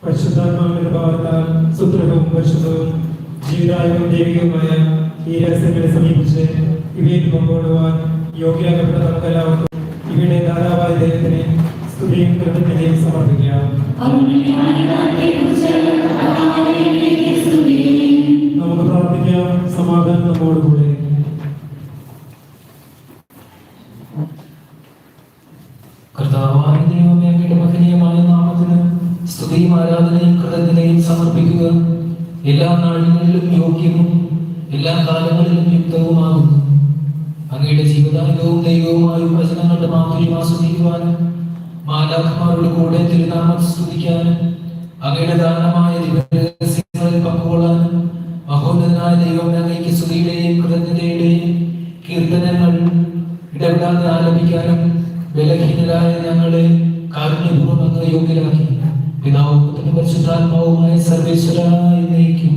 പരിശുദ്ധാത്മാവിന്റെ ഭാവത്താൽ സുദൃഢവും പരിശുദ്ധവും ജീവദായകവും ദൈവികവുമായ ഈ രഹസ്യങ്ങളെ സമീപിച്ച് ഇവയിൽ പങ്കുകൊള്ളുവാൻ യോഗ്യരാക്കപ്പെട്ട നമുക്കെല്ലാവർക്കും ഇവയുടെ ധാരാവായ ദൈവത്തിന് സ്തുതിയും കൃതജ്ഞതയും സമർപ്പിക്കാം. നമുക്ക് പ്രാർത്ഥിക്കാം. സമാധാനം നമ്മോടുകൂടെ. കർത്താവായ ദൈവമേ, അങ്ങയുടെ മഹനീയമായ നാമത്തിന് സ്തുതിയും ആരാധനയും കൃതജ്ഞതയും സമർപ്പിക്കുക എല്ലാ നാളുകളിലും യോഗ്യവും എല്ലാ കാലങ്ങളിലും യുക്തവുമാകുന്നു. അങ്ങയുടെ ജീവദായകവും ദൈവവുമായ വചനങ്ങളുടെ മാധുര്യം ആസ്വദിക്കുവാനും മാലാഖമാരുടെ കൂടെ തിരുനാമം സ്തുതിക്കാനും അങ്ങയുടെ ദാനമായ ദിവസങ്ങളിൽ പങ്കുകൊള്ളാനും മഹോന്നതനായ ദൈവം അങ്ങേക്ക് സ്തുതിയുടെയും കൃതജ്ഞതയുടെയും കീർത്തനങ്ങൾ ഇടപെടാതെ ആലപിക്കാനും ബലഹീനരായ ഞങ്ങളെ കാരുണ്യപൂർവ്വം അങ്ങ് യോഗ്യരാക്കി. പിതാവും പുത്രനും പരിശുദ്ധാത്മാവുമായ സർവേശ്വരനായി നയിക്കും.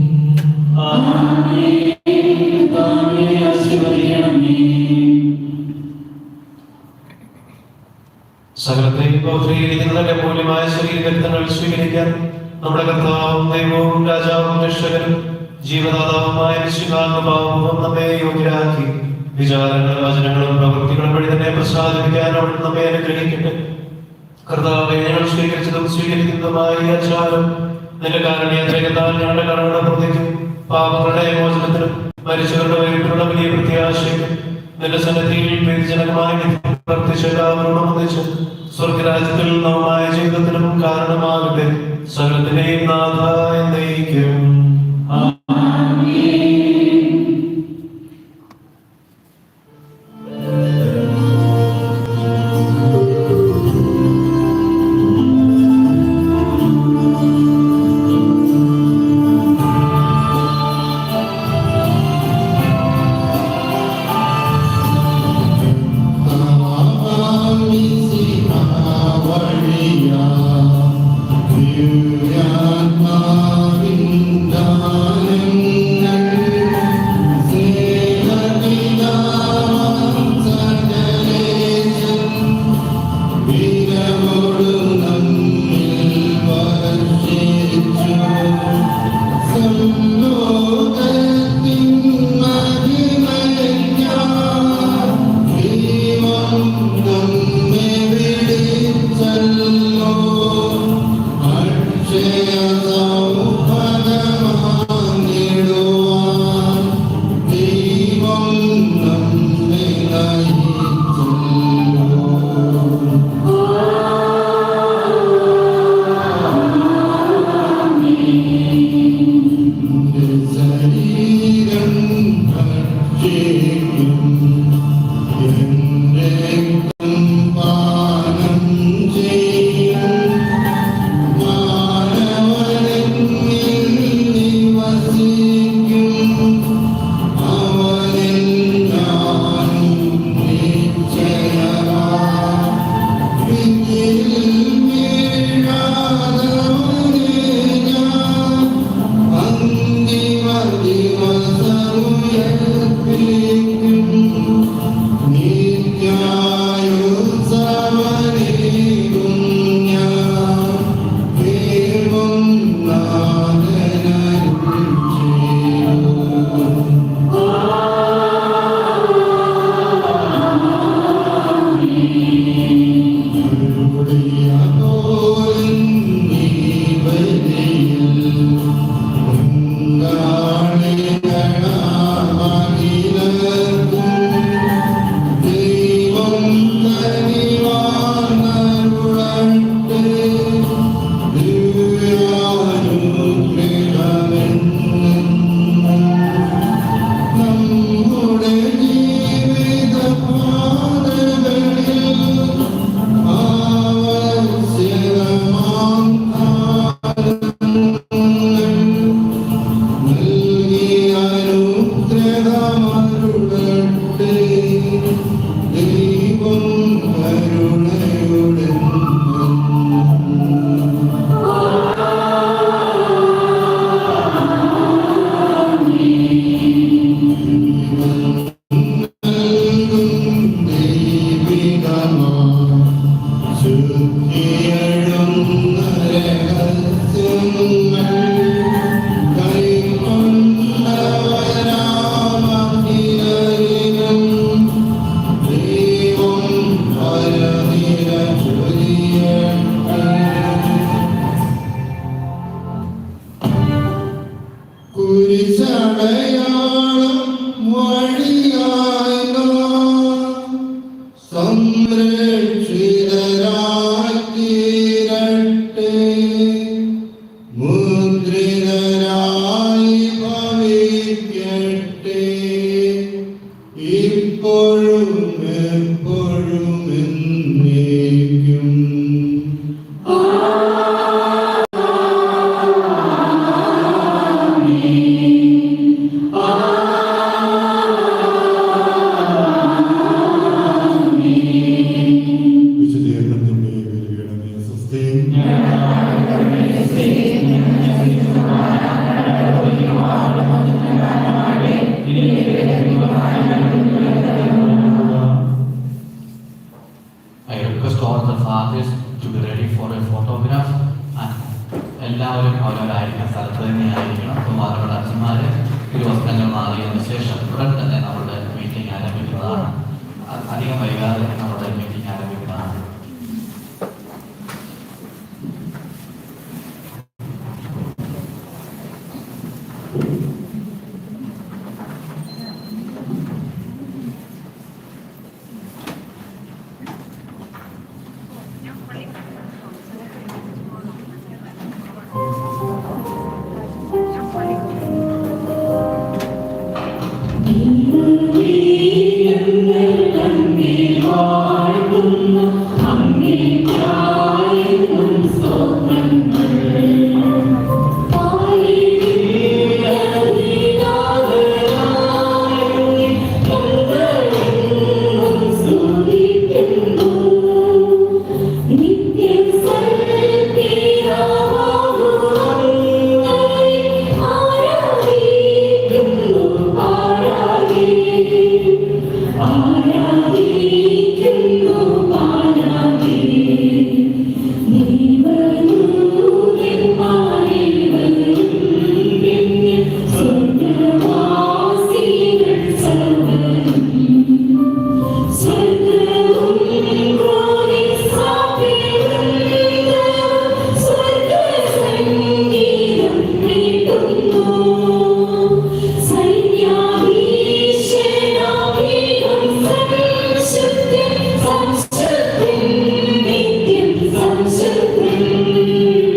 സകലത്തെയും പൗത്രീകരിക്കുന്നതിന്റെ മൂല്യമായ ശരീരങ്ങൾ സ്വീകരിക്കാൻ നമ്മുടെ കർത്താവും ദൈവവും രാജാവും രക്ഷകനും ജീവദാതാവുമായ വിശുദ്ധാത്മാവും നമ്മെ യോഗ്യരാക്കി. വിചാരങ്ങളും വചനങ്ങളും പ്രവൃത്തികളും വഴി തന്നെ പ്രസാദിപ്പിക്കാൻ അവിടെ നമ്മെ അനുഗ്രഹിക്കട്ടെ. കർത്താവെ, ഞങ്ങൾ സ്വീകരിച്ചതും സ്വീകരിക്കുന്നതുമായ ഈ ആചാരം നിന്റെ കാരുണ്യത്താൽ ഞങ്ങളുടെ കടങ്ങളുടെ പ്രതിക്കും പാപങ്ങളുടെ മോചനത്തിനും മരിച്ചവരുടെ വൈകിട്ടുള്ള വലിയ പ്രത്യാശയ്ക്കും നിന്റെ സന്നിധിയിൽ ജനകമായി പ്രവർത്തിച്ച എല്ലാവരോടും ഒന്നിച്ച് സ്വർഗരാജ്യത്തിൽ നവമായ ജീവിതത്തിനും കാരണമാകട്ടെ. സകലത്തിനെയും നാഥ എന്നേക്കും. Maria, സംരക്ഷിതരായി തീരട്ടെ, മുദ്രിതരായി ഭവിക്കട്ടെ, ഇപ്പോഴും എപ്പോഴും എന്നേക്കും. വിശുദ്ധീകരണത്തിന്റെ വിലയുടെ സ്വസ്ഥയും I request all the fathers to be ready for a photograph and എല്ലാവരും അവരവരായിരിക്കുന്ന സ്ഥലത്ത് തന്നെയായിരിക്കണം. ബഹുമാനപ്പെട്ട അച്ഛന്മാരെ ഇരുവസ്ത്രങ്ങൾ മാറിയതിനു ശേഷം ഉടൻ തന്നെ നമ്മുടെ മീറ്റിംഗ് ആരംഭിക്കുന്നതാണ്. അധികം വൈകാതെ